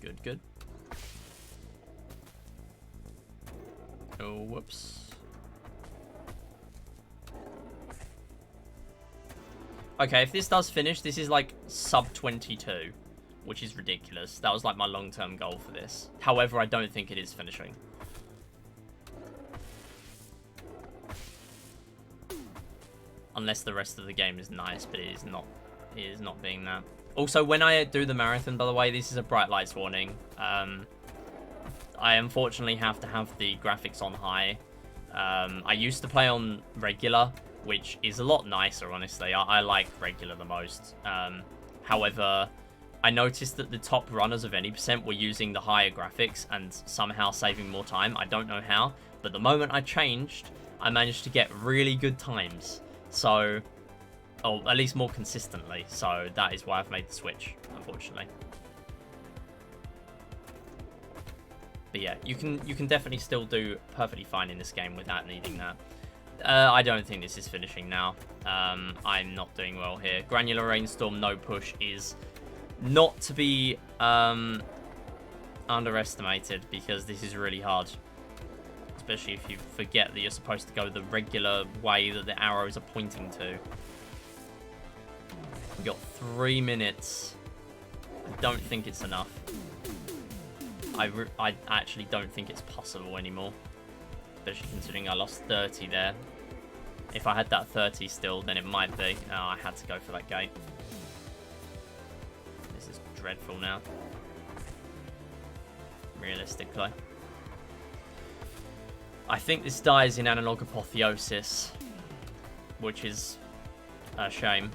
Good, good. Oh, whoops. Okay, if this does finish, this is like sub 22, which is ridiculous. That was like my long-term goal for this. However, I don't think it is finishing. Unless the rest of the game is nice, but it is not. It is not being that. Also, when I do the marathon, by the way, this is a bright lights warning. I unfortunately have to have the graphics on high. I used to play on regular, which is a lot nicer, honestly. I like regular the most. However, I noticed that the top runners of any percent were using the higher graphics and somehow saving more time. I don't know how, but the moment I changed, I managed to get really good times. So, or at least more consistently. So that is why I've made the switch, unfortunately. But yeah, you can definitely still do perfectly fine in this game without needing that. I don't think this is finishing now. I'm not doing well here. Granular Rainstorm, no push is not to be underestimated, because this is really hard. Especially if you forget that you're supposed to go the regular way that the arrows are pointing to. We've got 3 minutes. I don't think it's enough. I actually don't think it's possible anymore. Especially considering I lost 30 there. If I had that 30 still, then it might be. Oh, I had to go for that gate. This is dreadful now. Realistically. I think this dies in analog apotheosis, which is a shame.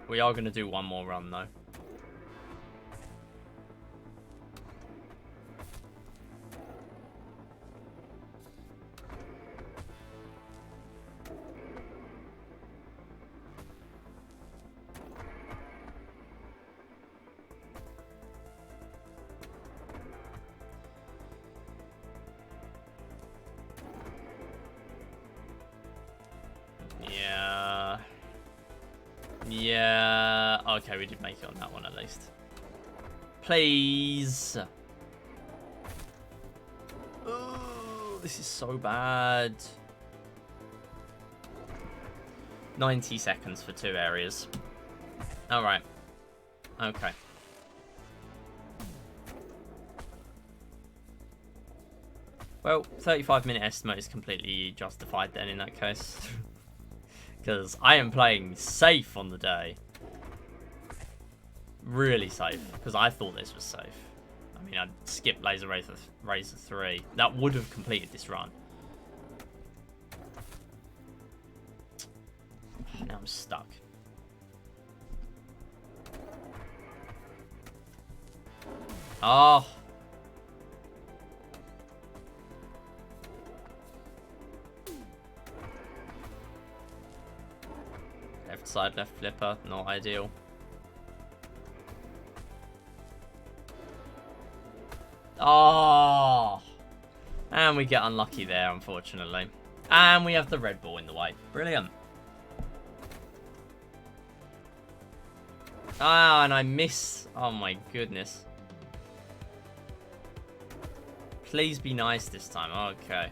We are going to do one more run, though. Yeah, okay, we did make it on that one at least. Please. Oh, this is so bad. 90 seconds for 2 areas. Alright. Okay. Well, 35-minute estimate is completely justified then in that case. Because I am playing safe on the day. Really safe. Because I thought this was safe. I mean, I'd skipped Laser Razor 3. That would have completed this run. Now I'm stuck. Oh. left side left flipper. Not ideal. Oh! And we get unlucky there, unfortunately. And we have the red ball in the way. Brilliant. Ah, and I miss. Oh my goodness. Please be nice this time. Okay.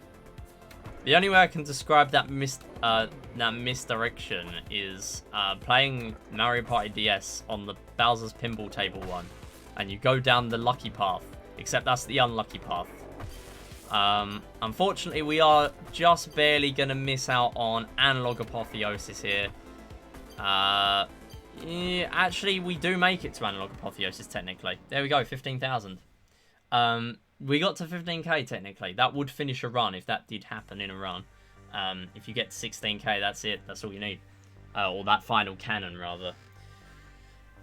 The only way I can describe that misdirection is playing Mario Party DS on the Bowser's Pinball Table one, and you go down the lucky path, except that's the unlucky path. Unfortunately, we are just barely going to miss out on Analog Apotheosis here. Yeah, actually, we do make it to Analog Apotheosis, technically. There we go, 15,000. We got to 15k, technically. That would finish a run if that did happen in a run. If you get to 16k, that's it. That's all you need. Or that final cannon, rather.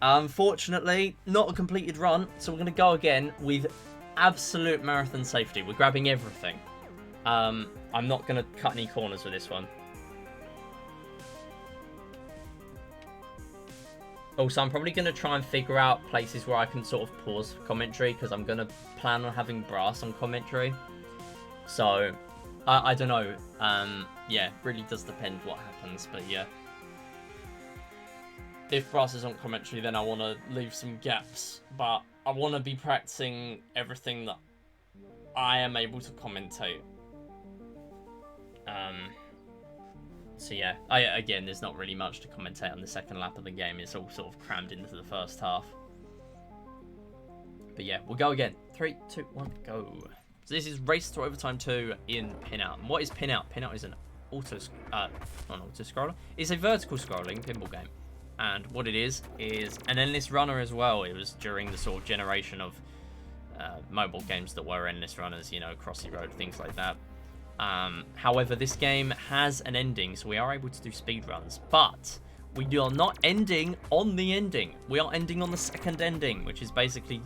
Unfortunately, not a completed run, so we're going to go again with absolute marathon safety. We're grabbing everything. I'm not going to cut any corners with this one. Also, I'm probably going to try and figure out places where I can sort of pause for commentary, because I'm going to plan on having Brass on commentary. So, I don't know. Yeah, really does depend what happens, but yeah. If Brass is on commentary, then I want to leave some gaps, but I want to be practicing everything that I am able to commentate. So yeah, again, there's not really much to commentate on the second lap of the game. It's all sort of crammed into the first half. But yeah, we'll go again. 3, 2, 1, go. So this is Race to Overtime 2 in PinOut. And what is PinOut? PinOut is an auto-scroller. It's a vertical scrolling pinball game. And what it is an endless runner as well. It was during the sort of generation of mobile games that were endless runners, you know, Crossy Road, things like that. However, this game has an ending, so we are able to do speed runs, but we are not ending on the ending. We are ending on the second ending, which is basically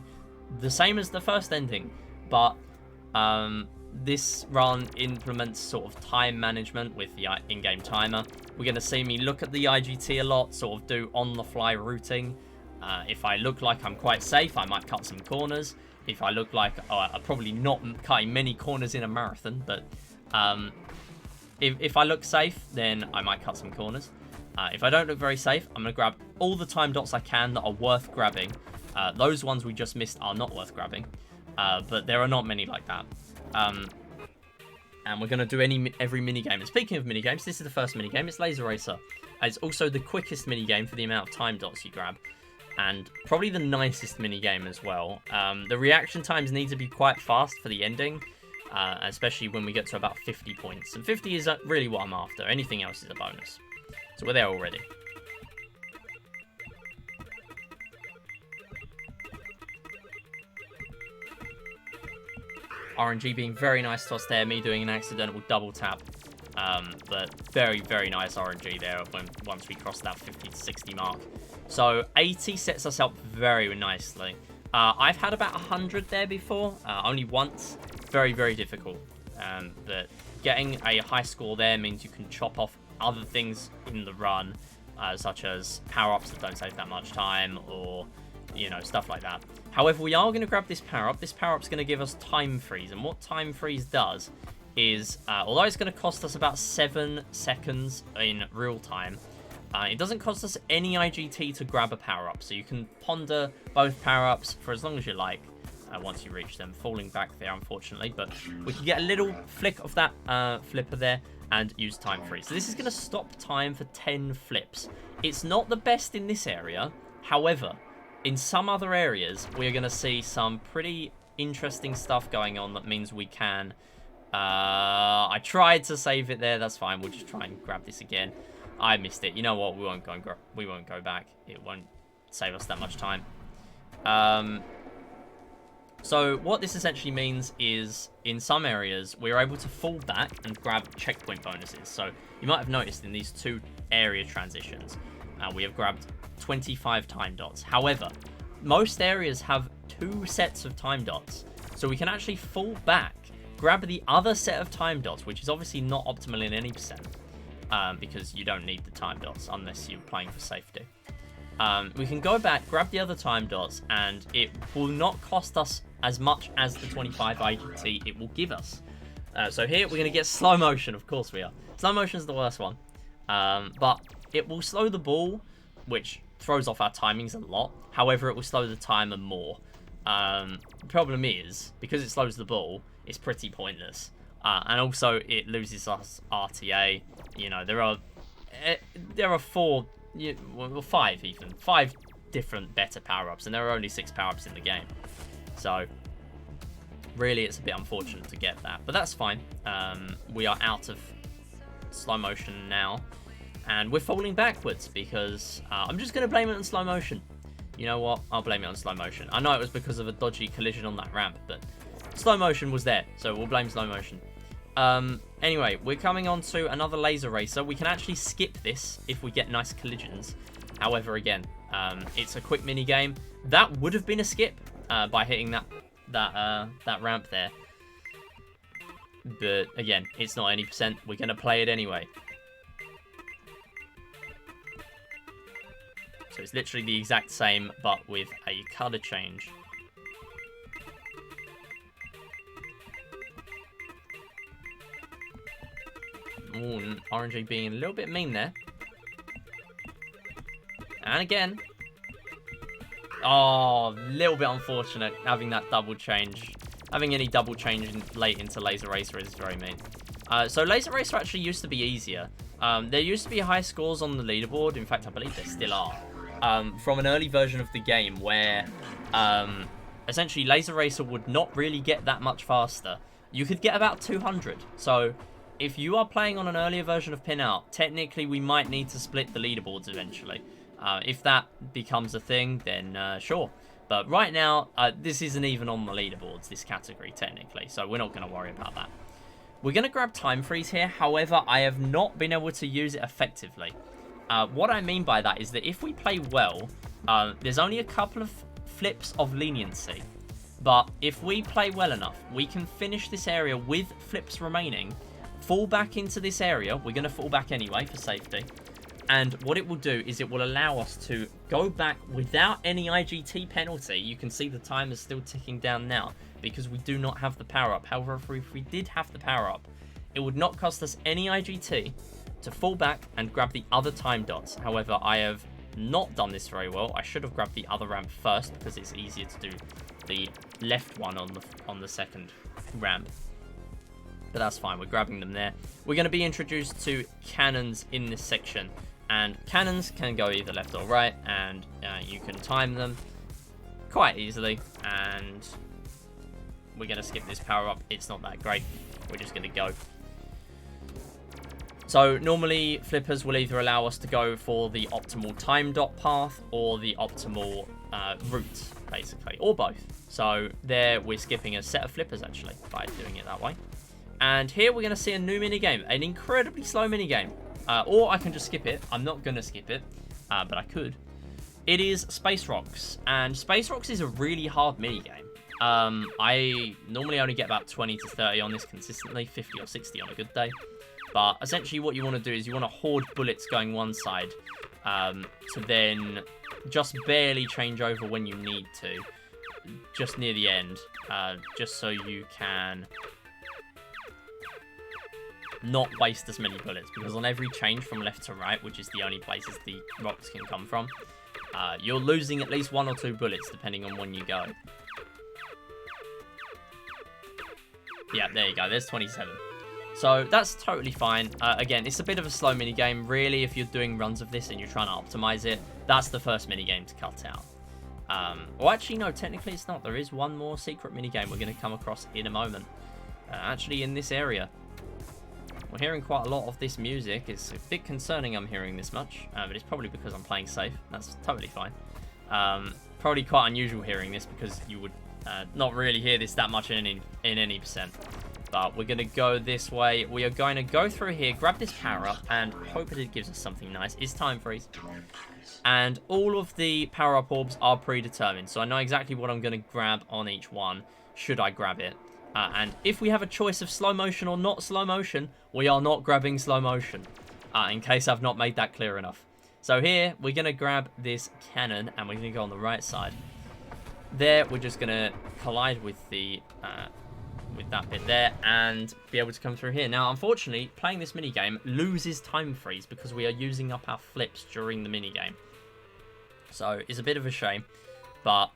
the same as the first ending, but this run implements sort of time management with the in-game timer. We're going to see me look at the IGT a lot, sort of do on-the-fly routing. If I look like I'm quite safe, I might cut some corners. If I look like I'm probably not cutting many corners in a marathon, but if I look safe, then I might cut some corners. If I don't look very safe, I'm going to grab all the time dots I can that are worth grabbing. Those ones we just missed are not worth grabbing, but there are not many like that. And we're going to do every minigame. And speaking of minigames, this is the first minigame. It's Laser Racer. It's also the quickest minigame for the amount of time dots you grab. And probably the nicest minigame as well. The reaction times need to be quite fast for the ending. Especially when we get to about 50 points. And 50 is really what I'm after. Anything else is a bonus. So we're there already. RNG being very nice to us there. Me doing an accidental double tap. But very, very nice RNG there once we cross that 50 to 60 mark. So 80 sets us up very nicely. I've had about 100 there before. Only once. Very, very difficult. But getting a high score there means you can chop off other things in the run, such as power-ups that don't take that much time, or, you know, stuff like that. However, we are going to grab this power-up. This power-up's going to give us time freeze, and what time freeze does is, although it's going to cost us about 7 seconds in real time, it doesn't cost us any IGT to grab a power-up, so you can ponder both power-ups for as long as you like. Once you reach them, falling back there, unfortunately, but we can get a little flick of that flipper there and use time freeze. So this is going to stop time for 10 flips. It's not the best in this area. However, in some other areas, we're going to see some pretty interesting stuff going on that means we can... I tried to save it there. That's fine. We'll just try and grab this again. I missed it. You know what? We won't go back. It won't save us that much time. So what this essentially means is, in some areas, we're able to fall back and grab checkpoint bonuses. So you might have noticed in these 2 area transitions, we have grabbed 25 time dots. However, most areas have 2 sets of time dots. So we can actually fall back, grab the other set of time dots, which is obviously not optimal in any percent, because you don't need the time dots unless you're playing for safety. We can go back, grab the other time dots, and it will not cost us as much as the 25 IGT it will give us. So here we're going to get slow motion, of course we are. Slow motion is the worst one. But it will slow the ball, which throws off our timings a lot. However, it will slow the timer more. The problem is, because it slows the ball, it's pretty pointless. And also, it loses us RTA. You know, there are five different better power-ups, and there are only 6 power-ups in the game. So, really, it's a bit unfortunate to get that. But that's fine. We are out of slow motion now. And we're falling backwards because I'm just going to blame it on slow motion. You know what? I'll blame it on slow motion. I know it was because of a dodgy collision on that ramp, but slow motion was there, so we'll blame slow motion. Anyway, we're coming on to another laser racer. We can actually skip this if we get nice collisions. However, again, it's a quick mini game. That would have been a skip by hitting that ramp there. But again, it's not any percent. We're going to play it anyway. So it's literally the exact same, but with a color change. Ooh, RNG being a little bit mean there. And again. Oh, a little bit unfortunate having that double change. Having any double change late into Laser Racer is very mean. So Laser Racer actually used to be easier. There used to be high scores on the leaderboard. In fact, I believe there still are. From an early version of the game where essentially Laser Racer would not really get that much faster. You could get about 200. So if you are playing on an earlier version of PinOut, technically we might need to split the leaderboards eventually. If that becomes a thing, then sure. But right now, this isn't even on the leaderboards, this category, technically. So we're not going to worry about that. We're going to grab Time Freeze here. However, I have not been able to use it effectively. What I mean by that is that if we play well, there's only a couple of flips of leniency. But if we play well enough, we can finish this area with flips remaining, fall back into this area. We're going to fall back anyway for safety. And what it will do is it will allow us to go back without any IGT penalty. You can see the time is still ticking down now because we do not have the power-up. However, if we did have the power-up, it would not cost us any IGT to fall back and grab the other time dots. However, I have not done this very well. I should have grabbed the other ramp first because it's easier to do the left one on the second ramp. But that's fine. We're grabbing them there. We're going to be introduced to cannons in this section. And cannons can go either left or right, and you can time them quite easily. And we're going to skip this power-up. It's not that great. We're just going to go. So normally, flippers will either allow us to go for the optimal time dot path or the optimal route, basically, or both. So there, we're skipping a set of flippers, actually, by doing it that way. And here we're going to see a new minigame, an incredibly slow minigame. Or I can just skip it. I'm not going to skip it, but I could. It is Space Rocks, and Space Rocks is a really hard minigame. I normally only get about 20 to 30 on this consistently, 50 or 60 on a good day. But essentially what you want to do is you want to hoard bullets going one side to then just barely change over when you need to, just near the end, just so you can not waste as many bullets, because on every change from left to right, which is the only places the rocks can come from, you're losing at least 1 or 2 bullets depending on when you go. Yeah, there you go, there's 27. So that's totally fine. Again, it's a bit of a slow minigame. Really, if you're doing runs of this and you're trying to optimize it, that's the first minigame to cut out. Well, actually, no, technically it's not. There is one more secret minigame we're going to come across in a moment. Actually, in this area. We're hearing quite a lot of this music. It's a bit concerning I'm hearing this much, but it's probably because I'm playing safe. That's totally fine. Probably quite unusual hearing this because you would not really hear this that much in any percent. But we're going to go this way. We are going to go through here, grab this power up, and hope that it gives us something nice. It's Time Freeze. And all of the power up orbs are predetermined, so I know exactly what I'm going to grab on each one, should I grab it. And if we have a choice of slow motion or not slow motion, we are not grabbing slow motion. in case I've not made that clear enough. So here, we're going to grab this cannon, and we're going to go on the right side. There, we're just going to collide with the with that bit there, and be able to come through here. Now, unfortunately, playing this minigame loses time freeze because we are using up our flips during the minigame. So, it's a bit of a shame, but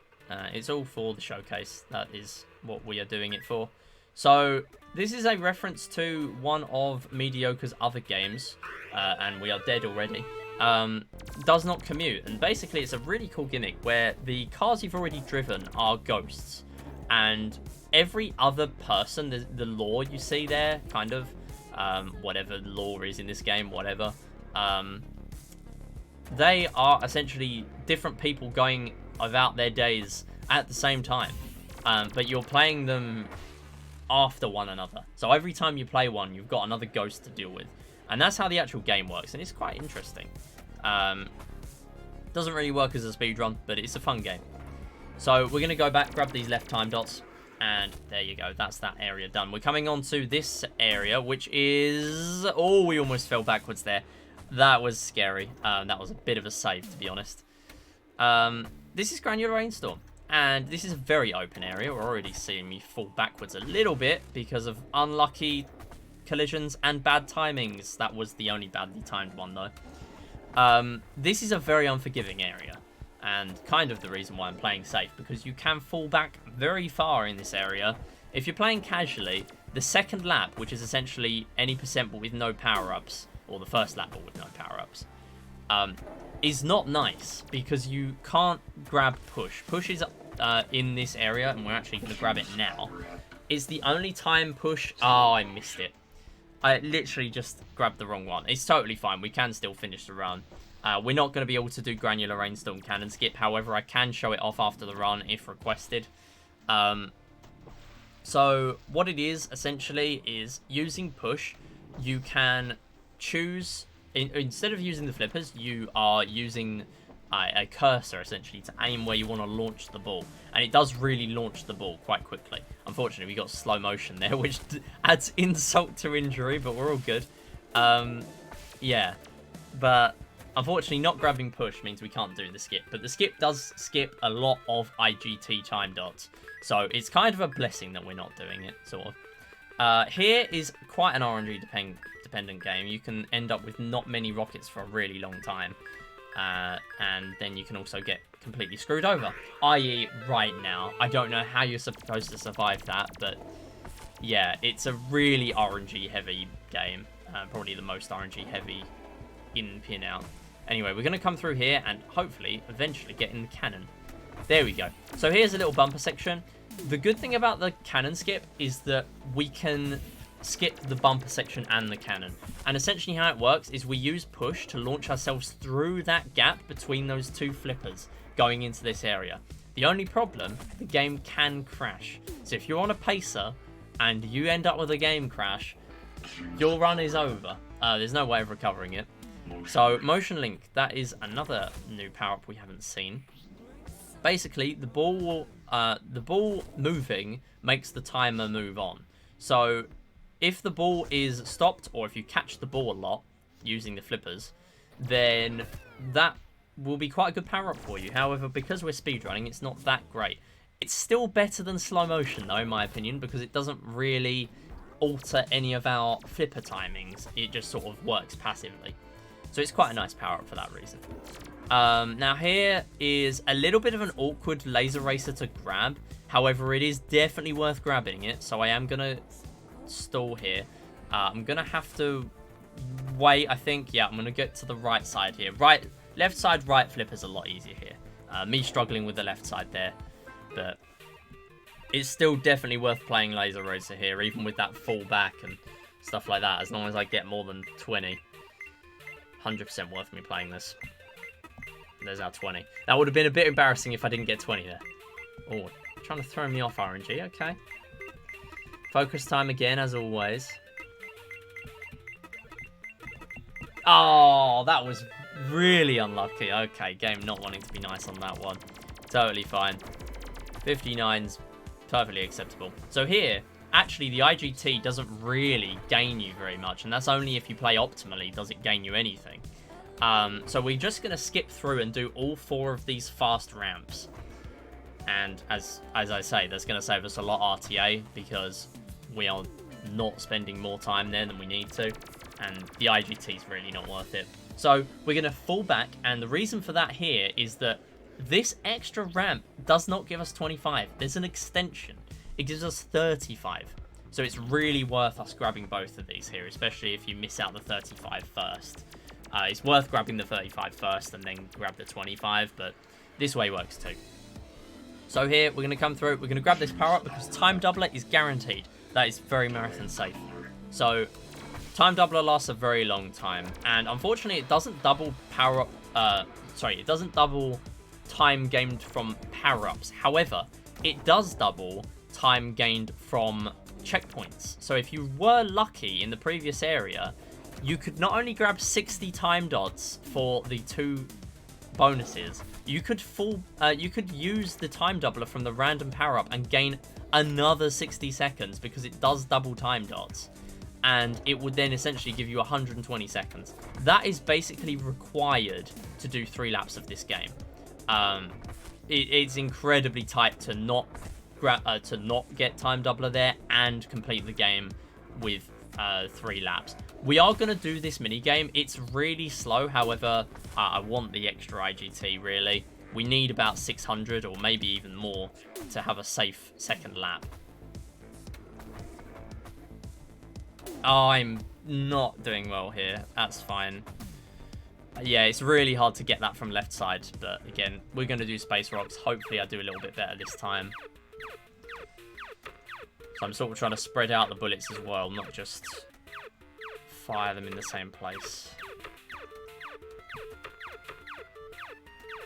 it's all for the showcase. That is what we are doing it for. So, this is a reference to one of Mediocre's other games, and we are dead already. Does not commute, and basically it's a really cool gimmick where the cars you've already driven are ghosts, and every other person, the lore you see there, kind of, whatever lore is in this game, whatever, they are essentially different people going about their days at the same time, but you're playing them after one another. So every time you play one, you've got another ghost to deal with. And that's how the actual game works, and it's quite interesting. Doesn't really work as a speedrun, but it's a fun game. So we're going to go back, grab these left time dots, and there you go. That's that area done. We're coming on to this area, which is... Oh, we almost fell backwards there. That was scary. That was a bit of a save, to be honest. This is Granular Rainstorm, and this is a very open area. We're already seeing me fall backwards a little bit because of unlucky collisions and bad timings. That was the only badly timed one, though. This is a very unforgiving area, and kind of the reason why I'm playing safe, because you can fall back very far in this area. If you're playing casually, the second lap, which is essentially any percent but with no power-ups, or the first lap but with no power-ups, is not nice, because you can't grab push. Push is in this area, and we're actually going to grab it now. It's the only time push... Oh, I missed it. I literally just grabbed the wrong one. It's totally fine. We can still finish the run. We're not going to be able to do Granular Rainstorm Cannon Skip. However, I can show it off after the run if requested. So what it is, essentially, is using push, you can choose... Instead of using the flippers, you are using a cursor, essentially, to aim where you want to launch the ball. And it does really launch the ball quite quickly. Unfortunately, we got slow motion there, which adds insult to injury, but we're all good. Yeah. But unfortunately, not grabbing push means we can't do the skip. But the skip does skip a lot of IGT time dots. So it's kind of a blessing that we're not doing it, sort of. Here is quite an RNG dependent game. You can end up with not many rockets for a really long time. And then you can also get completely screwed over, i.e. right now. I don't know how you're supposed to survive that, but yeah, it's a really RNG heavy game, probably the most RNG heavy in PinOut. Anyway, we're going to come through here and hopefully eventually get in the cannon. There we go. So here's a little bumper section. The good thing about the cannon skip is that we can skip the bumper section and the cannon. And essentially how it works is we use push to launch ourselves through that gap between those two flippers going into this area. The only problem, the game can crash. So if you're on a pacer and you end up with a game crash, your run is over. There's no way of recovering it. So motion link, that is another new power-up we haven't seen. Basically, the ball moving makes the timer move on. So if the ball is stopped, or if you catch the ball a lot using the flippers, then that will be quite a good power-up for you. However, because we're speedrunning, it's not that great. It's still better than slow motion, though, in my opinion, because it doesn't really alter any of our flipper timings. It just sort of works passively. So it's quite a nice power-up for that reason. Now here is a little bit of an awkward laser racer to grab. However, it is definitely worth grabbing it, so I am going to stall here. I'm gonna have to wait, I think. Yeah, I'm gonna get to the right side here. Left side right flip is a lot easier here. Me struggling with the left side there, but it's still definitely worth playing laser racer here, even with that fall back and stuff like that, as long as I get more than 20. 100% worth me playing this. There's our 20. That would have been a bit embarrassing if I didn't get 20 there. Oh, trying to throw me off, RNG. Okay. Focus time again, as always. Oh, that was really unlucky. Okay, game not wanting to be nice on that one. Totally fine. 59's perfectly acceptable. So here, actually the IGT doesn't really gain you very much, and that's only if you play optimally does it gain you anything. So we're just going to skip through and do all 4 of these fast ramps. And as I say, that's going to save us a lot RTA because we are not spending more time there than we need to. And the IGT is really not worth it. So we're going to fall back. And the reason for that here is that this extra ramp does not give us 25. There's an extension. It gives us 35. So it's really worth us grabbing both of these here, especially if you miss out the 35 first. It's worth grabbing the 35 first and then grab the 25, but this way works too. So here, we're going to come through, we're going to grab this power up because time doubler is guaranteed. That is very marathon safe. So, time doubler lasts a very long time, and unfortunately it doesn't double power up, it doesn't double time gained from power-ups. However, it does double time gained from checkpoints. So if you were lucky in the previous area, you could not only grab 60 time dots for the 2 bonuses, you could use the time doubler from the random power-up and gain another 60 seconds because it does double time dots, and it would then essentially give you 120 seconds. That is basically required to do 3 laps of this game. It's incredibly tight to not get time doubler there and complete the game with 3 laps. We are going to do this mini game. It's really slow. However, I want the extra IGT, really. We need about 600 or maybe even more to have a safe second lap. I'm not doing well here. That's fine. Yeah, it's really hard to get that from left side. But again, we're going to do space rocks. Hopefully I do a little bit better this time. So I'm sort of trying to spread out the bullets as well, not just fire them in the same place.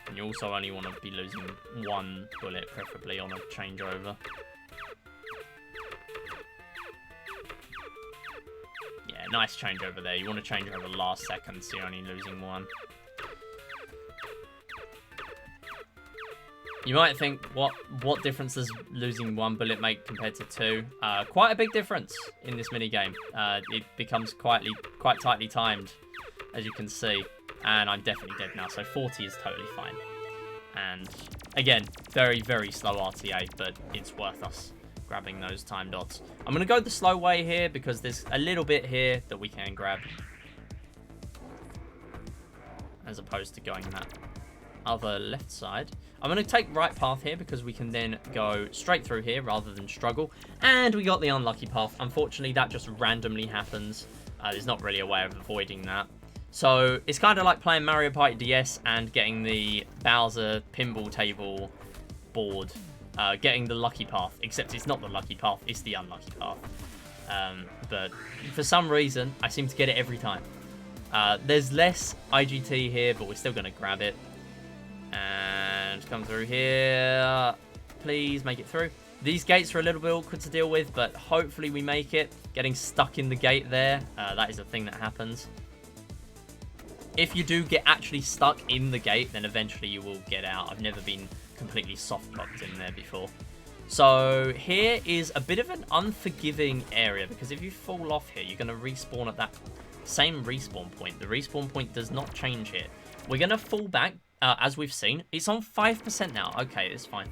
And you also only want to be losing 1 bullet, preferably on a changeover. Yeah, nice changeover there. You want to change over last second, so you're only losing 1. You might think, what difference does losing 1 bullet make compared to 2? Quite a big difference in this minigame. It becomes quite tightly timed, as you can see. And I'm definitely dead now, so 40 is totally fine. And again, very, very slow RTA, but it's worth us grabbing those time dots. I'm going to go the slow way here because there's a little bit here that we can grab, as opposed to going that other left side. I'm going to take right path here because we can then go straight through here rather than struggle. And we got the unlucky path. Unfortunately, that just randomly happens. There's not really a way of avoiding that. So it's kind of like playing Mario Party DS and getting the Bowser pinball table board, getting the lucky path, except it's not the lucky path, it's the unlucky path. But for some reason, I seem to get it every time. There's less IGT here, but we're still going to grab it. And come through here. Please make it through. These gates are a little bit awkward to deal with, but hopefully we make it. Getting stuck in the gate there, that is a thing that happens. If you do get actually stuck in the gate, then eventually you will get out. I've never been completely soft-locked in there before. So here is a bit of an unforgiving area, because if you fall off here, you're going to respawn at that same respawn point. The respawn point does not change here. We're going to fall back, as we've seen. It's on 5% now. Okay, it's fine.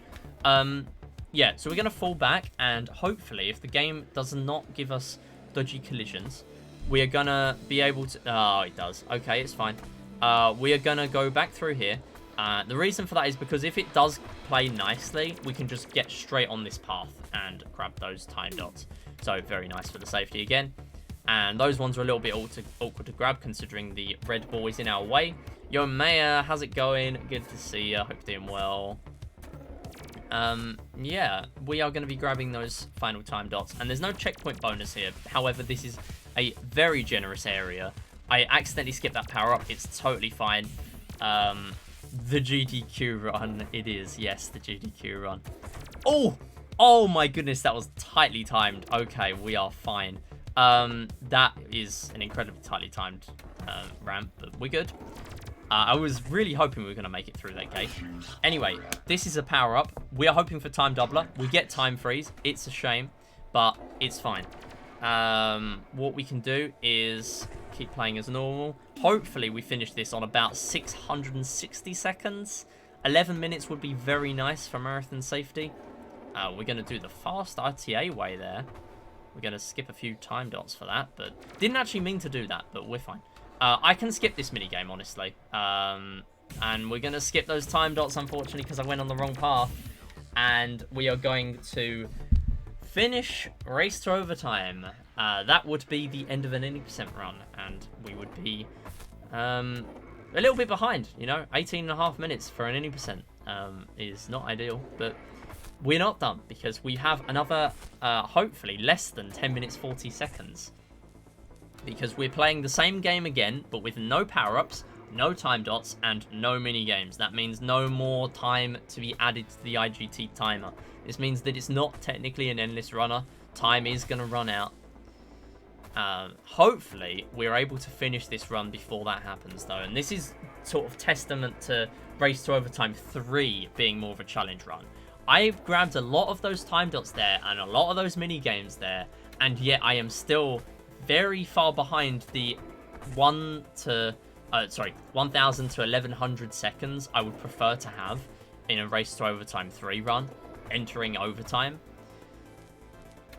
Yeah, so we're going to fall back, and hopefully, if the game does not give us dodgy collisions, we are going to be able to... Oh, it does. Okay, it's fine. We are going to go back through here. The reason for that is because if it does play nicely, we can just get straight on this path and grab those time dots. So, very nice for the safety again. And those ones are a little bit awkward to grab, considering the red ball is in our way. Yo, Maya, how's it going? Good to see you. Hope you're doing well. Yeah, we are going to be grabbing those final time dots. And there's no checkpoint bonus here. However, this is a very generous area. I accidentally skipped that power up. It's totally fine. The GDQ run. It is. Yes, the GDQ run. Oh! Oh my goodness, that was tightly timed. Okay, we are fine. That is an incredibly tightly timed ramp, but we're good. I was really hoping we were going to make it through that gate. Anyway, this is a power-up. We are hoping for time doubler. We get time freeze. It's a shame. but it's fine. What we can do is keep playing as normal. Hopefully we finish this on about 660 seconds. 11 minutes would be very nice for marathon safety. We're going to do the fast RTA way there. We're going to skip a few time dots for that, but didn't actually mean to do that, but we're fine. I can skip this minigame, honestly. And we're going to skip those time dots, unfortunately, because I went on the wrong path. And we are going to finish race to overtime. That would be the end of an 80% run, and we would be a little bit behind, you know. 18.5 minutes for an 80% is not ideal, but we're not done because we have another, hopefully, less than 10 minutes 40 seconds. Because we're playing the same game again, but with no power-ups, no time dots, and no mini-games. That means no more time to be added to the IGT timer. This means that it's not technically an endless runner. Time is going to run out. Hopefully, we're able to finish this run before that happens, though. And this is sort of testament to Race to Overtime 3 being more of a challenge run. I've grabbed a lot of those time dots there and a lot of those mini-games there, and yet I am still very far behind the 1,000 to 1,100 seconds I would prefer to have in a Race to Overtime 3 run, entering overtime.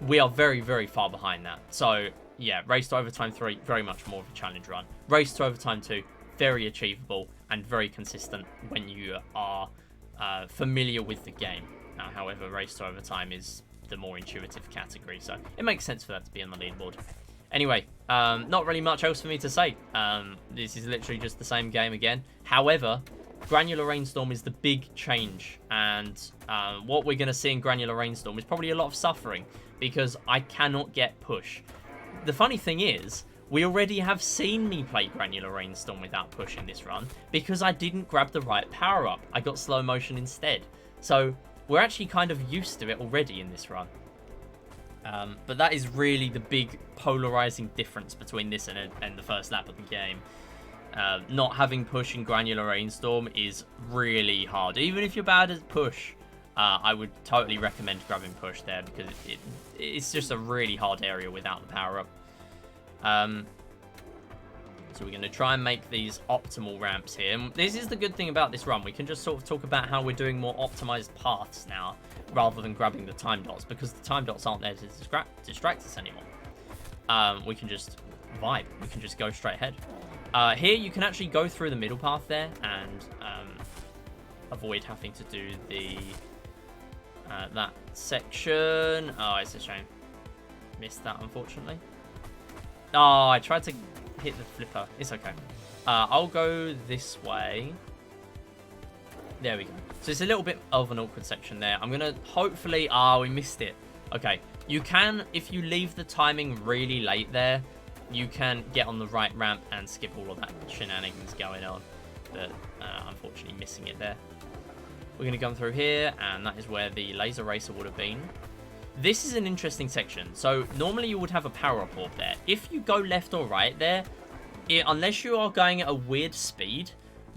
We are very, very far behind that. So, yeah, Race to Overtime 3, very much more of a challenge run. Race to Overtime 2, very achievable and very consistent when you are familiar with the game. However, Race to Overtime is the more intuitive category, so it makes sense for that to be on the leaderboard. Anyway, not really much else for me to say. This is literally just the same game again. However, Granular Rainstorm is the big change, and what we're going to see in Granular Rainstorm is probably a lot of suffering, because I cannot get push. The funny thing is, we already have seen me play Granular Rainstorm without push in this run, because I didn't grab the right power-up. I got slow motion instead. So, we're actually kind of used to it already in this run. But that is really the big polarizing difference between this and the first lap of the game. Not having push in Granular Rainstorm is really hard. Even if you're bad at push, I would totally recommend grabbing push there, because it's just a really hard area without the power-up. So we're going to try and make these optimal ramps here. And this is the good thing about this run. We can just sort of talk about how we're doing more optimized paths now, rather than grabbing the time dots, because the time dots aren't there to distract us anymore. We can just vibe. We can just go straight ahead. Here, you can actually go through the middle path there and avoid having to do the that section. Oh, it's a shame. Missed that, unfortunately. Oh, I tried to hit the flipper. It's okay. I'll go this way. There we go. So it's a little bit of an awkward section there. I'm going to hopefully... Ah, we missed it. Okay. You can, if you leave the timing really late there, you can get on the right ramp and skip all of that shenanigans going on. But unfortunately missing it there. We're going to come through here, and that is where the laser racer would have been. This is an interesting section. So normally you would have a power-up orb there. If you go left or right there, unless you are going at a weird speed,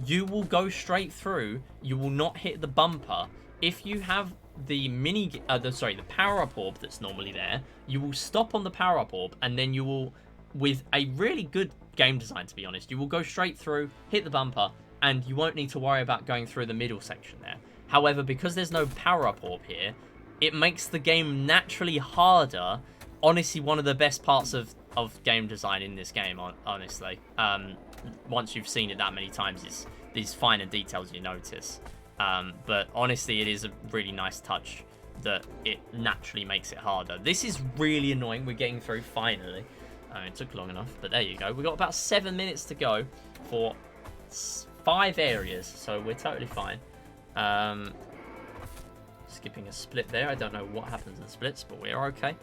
you will go straight through. You will not hit the bumper. If you have the the power-up orb that's normally there, you will stop on the power-up orb, and then you will, with a really good game design, to be honest, you will go straight through, hit the bumper, and you won't need to worry about going through the middle section there. However, because there's no power-up orb here, it makes the game naturally harder. Honestly, one of the best parts of game design in this game, honestly. Once you've seen it that many times, it's these finer details you notice. But honestly, it is a really nice touch that it naturally makes it harder. This is really annoying. We're getting through finally. It took long enough, but there you go. We've got about 7 minutes to go for 5 areas, so we're totally fine. Skipping a split there. I don't know what happens in splits, but we're okay.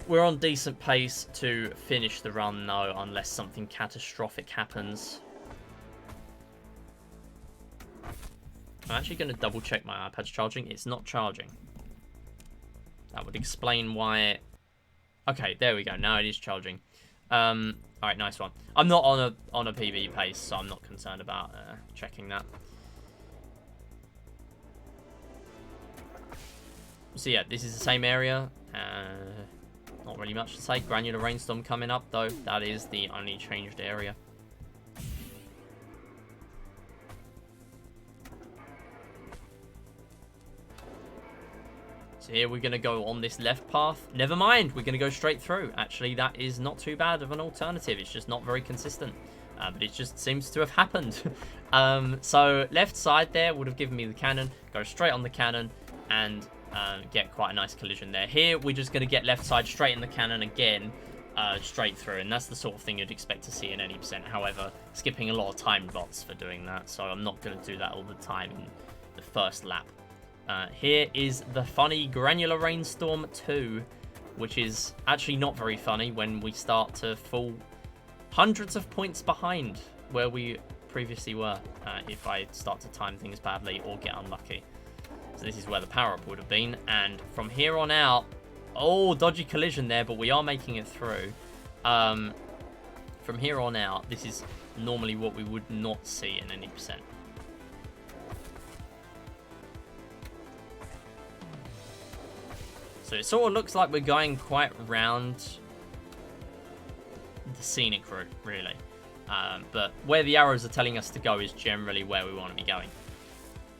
We're on decent pace to finish the run, though, unless something catastrophic happens. I'm actually going to double check my iPad's charging. It's not charging. That would explain why... Okay, there we go. Now it is charging. Alright, nice one. I'm not on a PB pace, so I'm not concerned about checking that. So yeah, this is the same area. Not really much to say. Granular rainstorm coming up, though. That is the only changed area. So here we're going to go on this left path. Never mind, we're going to go straight through. Actually, that is not too bad of an alternative. It's just not very consistent. But it just seems to have happened. So left side there would have given me the cannon. Go straight on the cannon and get quite a nice collision there. Here, we're just going to get left side straight in the cannon again. Straight through, and that's the sort of thing you'd expect to see in any percent. However, skipping a lot of time bots for doing that, so I'm not going to do that all the time in the first lap. Here is the funny Granular Rainstorm 2, which is actually not very funny when we start to fall hundreds of points behind where we previously were, if I start to time things badly or get unlucky. So this is where the power-up would have been, and from here on out, oh, dodgy collision there, but we are making it through. From here on out, this is normally what we would not see in any percent. So it sort of looks like we're going quite round the scenic route, really. But where the arrows are telling us to go is generally where we want to be going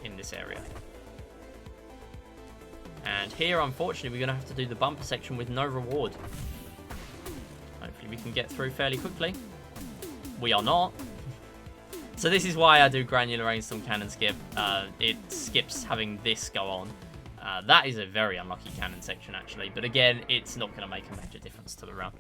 in this area. And here, unfortunately, we're going to have to do the bumper section with no reward. Hopefully we can get through fairly quickly. We are not. So this is why I do Granular Rainstorm Cannon Skip. It skips having this go on. That is a very unlucky cannon section, actually. But again, it's not going to make a major difference to the run.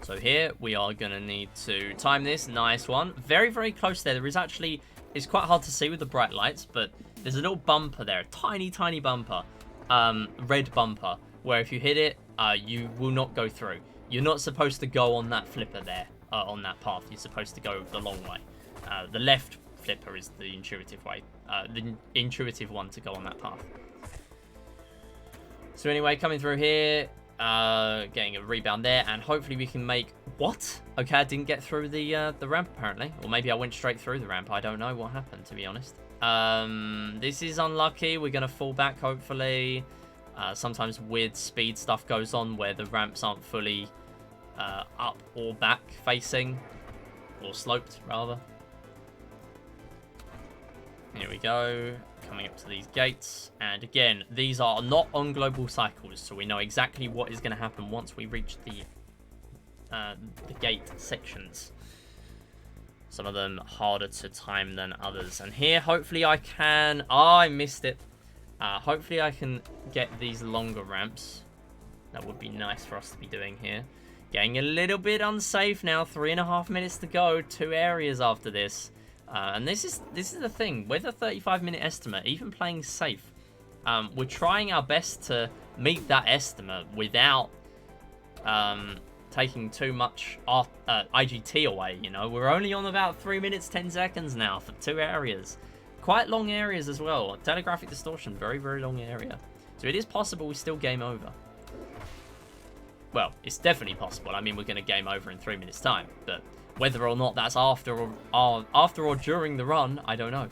So here, we are going to need to time this. Nice one. Very, very close there. There is actually... It's quite hard to see with the bright lights, but there's a little bumper there. A tiny, tiny bumper. Red bumper. Where if you hit it, you will not go through. You're not supposed to go on that flipper there. On that path. You're supposed to go the long way. The left flipper is the intuitive way. The intuitive one to go on that path. So anyway, coming through here. Getting a rebound there, and hopefully we can make... What? Okay, I didn't get through the ramp, apparently. Or maybe I went straight through the ramp. I don't know what happened, to be honest. This is unlucky. We're going to fall back, hopefully. Sometimes weird speed stuff goes on where the ramps aren't fully up or back facing. Or sloped, rather. Here we go. Coming up to these gates, and again, these are not on global cycles, so we know exactly what is going to happen once we reach the gate sections. Some of them harder to time than others, and here hopefully I can... Oh, I missed it. Hopefully I can get these longer ramps. That would be nice for us to be doing here. Getting a little bit unsafe now. 3.5 minutes to go. 2 areas after this. And this is the thing with a 35-minute estimate, even playing safe, we're trying our best to meet that estimate without taking too much IGT away. You know, we're only on about 3 minutes 10 seconds now for 2 areas, quite long areas as well. Telegraphic distortion, very, very long area. So it is possible we still game over. Well, it's definitely possible. I mean, we're going to game over in 3 minutes time, but whether or not that's after or during the run, I don't know.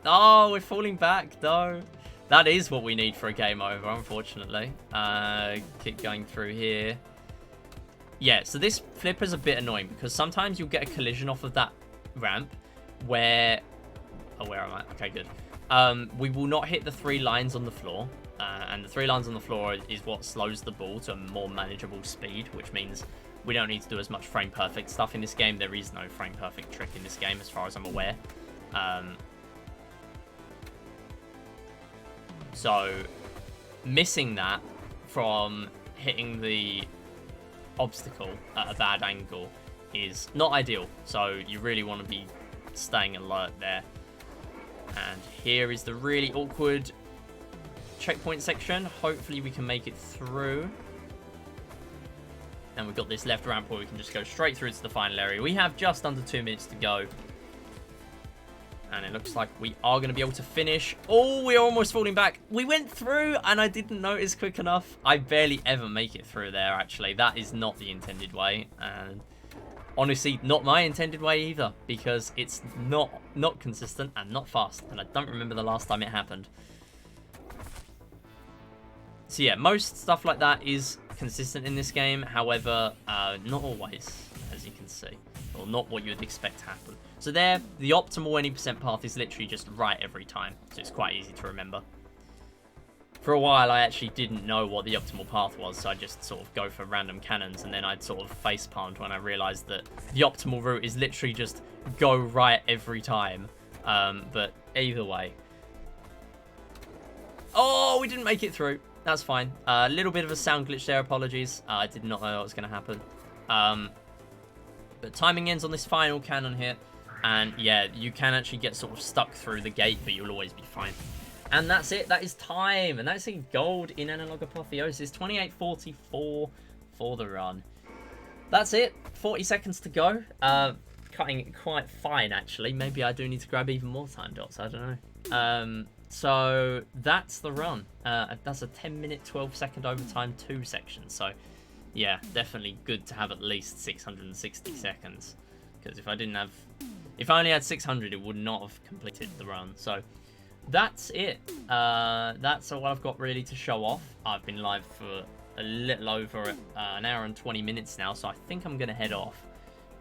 Oh, we're falling back, though. That is what we need for a game over, unfortunately. Keep going through here. Yeah, so this flipper's a bit annoying, because sometimes you'll get a collision off of that ramp where... Oh, where am I? Okay, good. We will not hit the 3 lines on the floor. And the 3 lines on the floor is what slows the ball to a more manageable speed, which means we don't need to do as much frame perfect stuff in this game. There is no frame perfect trick in this game, as far as I'm aware. So missing that from hitting the obstacle at a bad angle is not ideal. So you really want to be staying alert there. And here is the really awkward checkpoint section. Hopefully we can make it through. And we've got this left ramp where we can just go straight through to the final area. We have just under 2 minutes to go. And it looks like we are going to be able to finish. Oh, we're almost falling back. We went through and I didn't notice quick enough. I barely ever make it through there, actually. That is not the intended way. And Honestly, not my intended way either, because it's not consistent and not fast, and I don't remember the last time it happened. So yeah, most stuff like that is consistent in this game, however, not always, as you can see, or not what you'd expect to happen. So there, the optimal any percent path is literally just right every time, so it's quite easy to remember. For a while, I actually didn't know what the optimal path was, so I just sort of go for random cannons, and then I'd sort of face-palmed when I realised that the optimal route is literally just go right every time. But either way. Oh, we didn't make it through. That's fine. A little bit of a sound glitch there, apologies. I did not know what was going to happen. But timing ends on this final cannon here, and yeah, you can actually get sort of stuck through the gate, but you'll always be fine. And that's it. That is time. And that's in gold in Analog Apotheosis. 28.44 for the run. That's it. 40 seconds to go. Cutting it quite fine, actually. Maybe I do need to grab even more time dots. I don't know. So that's the run. That's a 10-minute, 12-second overtime 2 sections. So, yeah, definitely good to have at least 660 seconds. Because if I only had 600, it would not have completed the run. So that's it. That's all I've got really to show off. I've been live for a little over an hour and 20 minutes now, so I think I'm going to head off.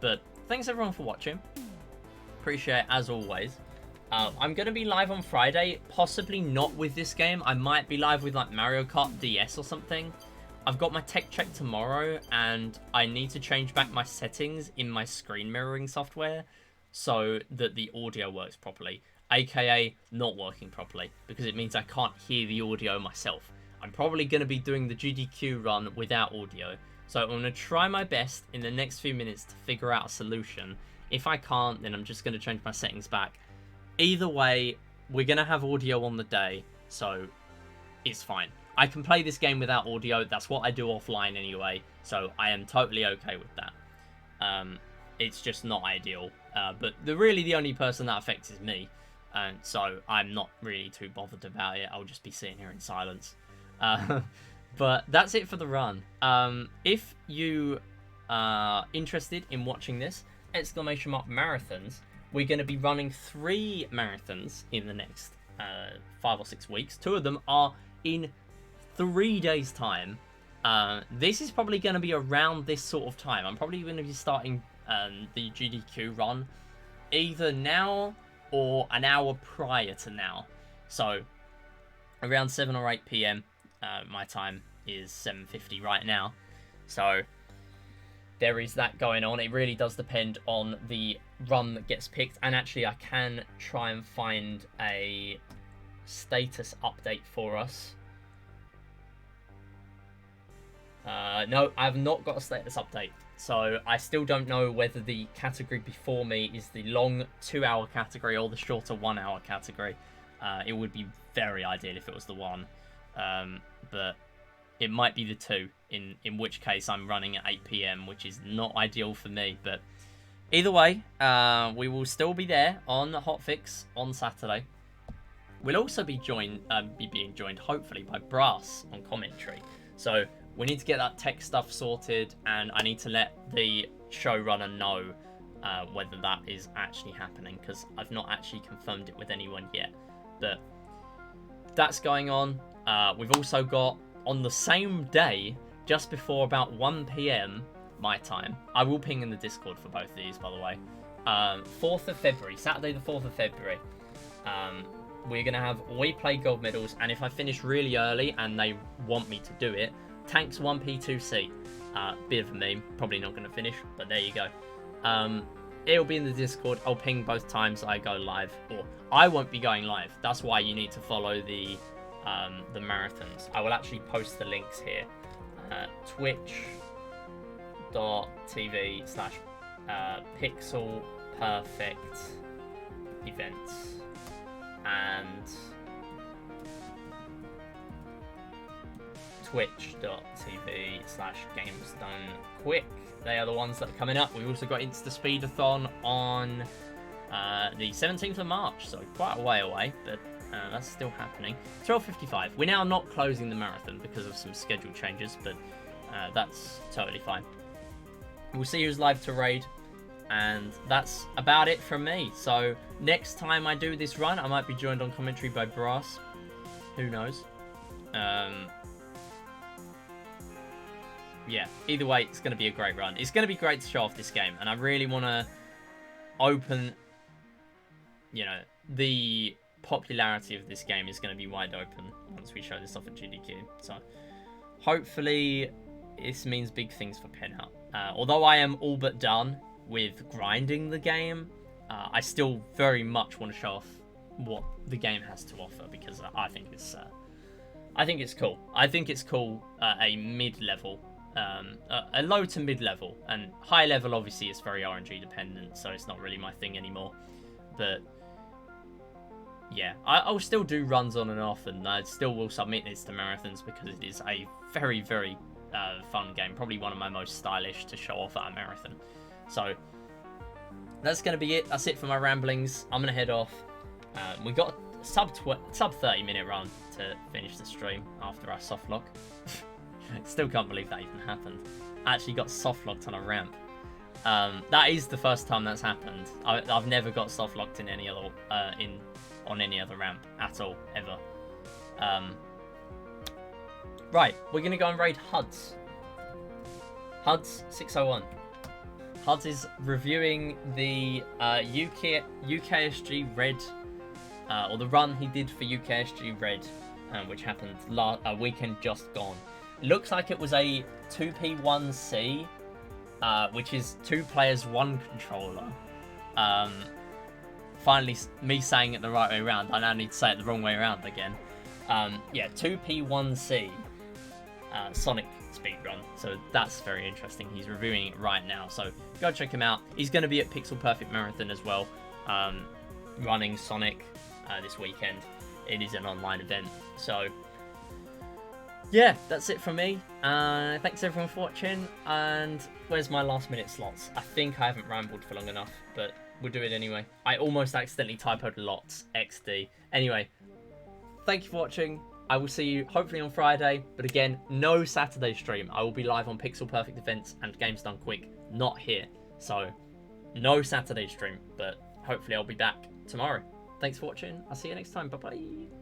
But thanks everyone for watching. Appreciate it as always. I'm going to be live on Friday, possibly not with this game. I might be live with like Mario Kart DS or something. I've got my tech check tomorrow, and I need to change back my settings in my screen mirroring software so that the audio works properly. AKA not working properly, because it means I can't hear the audio myself. I'm probably going to be doing the GDQ run without audio, so I'm going to try my best in the next few minutes to figure out a solution. If I can't, then I'm just going to change my settings back. Either way, we're going to have audio on the day, so it's fine. I can play this game without audio. That's what I do offline anyway, so I am totally okay with that. It's just not ideal, but really the only person that affects is me. And so I'm not really too bothered about it. I'll just be sitting here in silence. But that's it for the run. If you are interested in watching this, ! Marathons, we're going to be running 3 marathons in the next 5 or 6 weeks. 2 of them are in 3 days' time. This is probably going to be around this sort of time. I'm probably going to be starting the GDQ run either now or an hour prior to now. So around 7 or 8 p.m. My time is 7:50 right now. So there is that going on. It really does depend on the run that gets picked. And actually, I can try and find a status update for us. No, I have not got a status update. So I still don't know whether the category before me is the long 2-hour category or the shorter 1-hour category. It would be very ideal if it was the 1. But it might be the 2, in which case I'm running at 8 p.m, which is not ideal for me. But either way, we will still be there on Hotfix on Saturday. We'll also be being joined, hopefully, by Brass on commentary. So we need to get that tech stuff sorted, and I need to let the showrunner know whether that is actually happening, because I've not actually confirmed it with anyone yet. But that's going on. We've also got, on the same day, just before about 1 p.m. my time, I will ping in the Discord for both of these, by the way, 4th of February, Saturday the 4th of February, we're going to have We Play Gold Medals, and if I finish really early and they want me to do it, Tanks 1P2C. Bit of a meme, probably not going to finish, but there you go. It'll be in the Discord. I'll ping both times I go live, or I won't be going live. That's why you need to follow the marathons. I will actually post the links here. Twitch.tv/Pixel Perfect Events and twitch.tv/GamesDoneQuick. They are the ones that are coming up. We've also got Insta Speedathon on the 17th of March, so quite a way away, but that's still happening. 12:55. We're now not closing the marathon because of some schedule changes, but that's totally fine. We'll see who's live to raid. And that's about it from me. So next time I do this run, I might be joined on commentary by Brass. Who knows? Yeah, either way, it's going to be a great run. It's going to be great to show off this game. And I really want to open, you know, the popularity of this game is going to be wide open once we show this off at GDQ. So hopefully this means big things for PinOut. Although I am all but done with grinding the game, I still very much want to show off what the game has to offer, because I think it's cool. I think it's cool at a mid-level, a low to mid-level, and high level obviously is very RNG dependent, so it's not really my thing anymore. But yeah, I'll still do runs on and off, and I still will submit this to marathons because it is a very, very fun game. Probably one of my most stylish to show off at a marathon. So that's going to be it. That's it for my ramblings. I'm going to head off. We got a sub 30 minute run to finish the stream after our soft lock. Still can't believe that even happened. I actually got soft locked on a ramp. That is the first time that's happened. I've never got soft locked in any other on any other ramp at all ever. Right, we're gonna go and raid Huds. Huds 601. Huds is reviewing the UKSG Red, or the run he did for UKSG Red, which happened a weekend just gone. Looks like it was a 2P1C, which is 2 players, 1 controller. Finally, me saying it the right way around. I now need to say it the wrong way around again. Yeah, 2P1C Sonic speedrun. So that's very interesting. He's reviewing it right now. So go check him out. He's going to be at Pixel Perfect Marathon as well, running Sonic this weekend. It is an online event. So yeah, that's it from me. Thanks everyone for watching. And where's my last minute slots? I think I haven't rambled for long enough, but we'll do it anyway. I almost accidentally typoed lots, XD. Anyway, thank you for watching. I will see you hopefully on Friday, but again, no Saturday stream. I will be live on Pixel Perfect Events and Games Done Quick, not here. So, no Saturday stream, but hopefully I'll be back tomorrow. Thanks for watching. I'll see you next time. Bye-bye.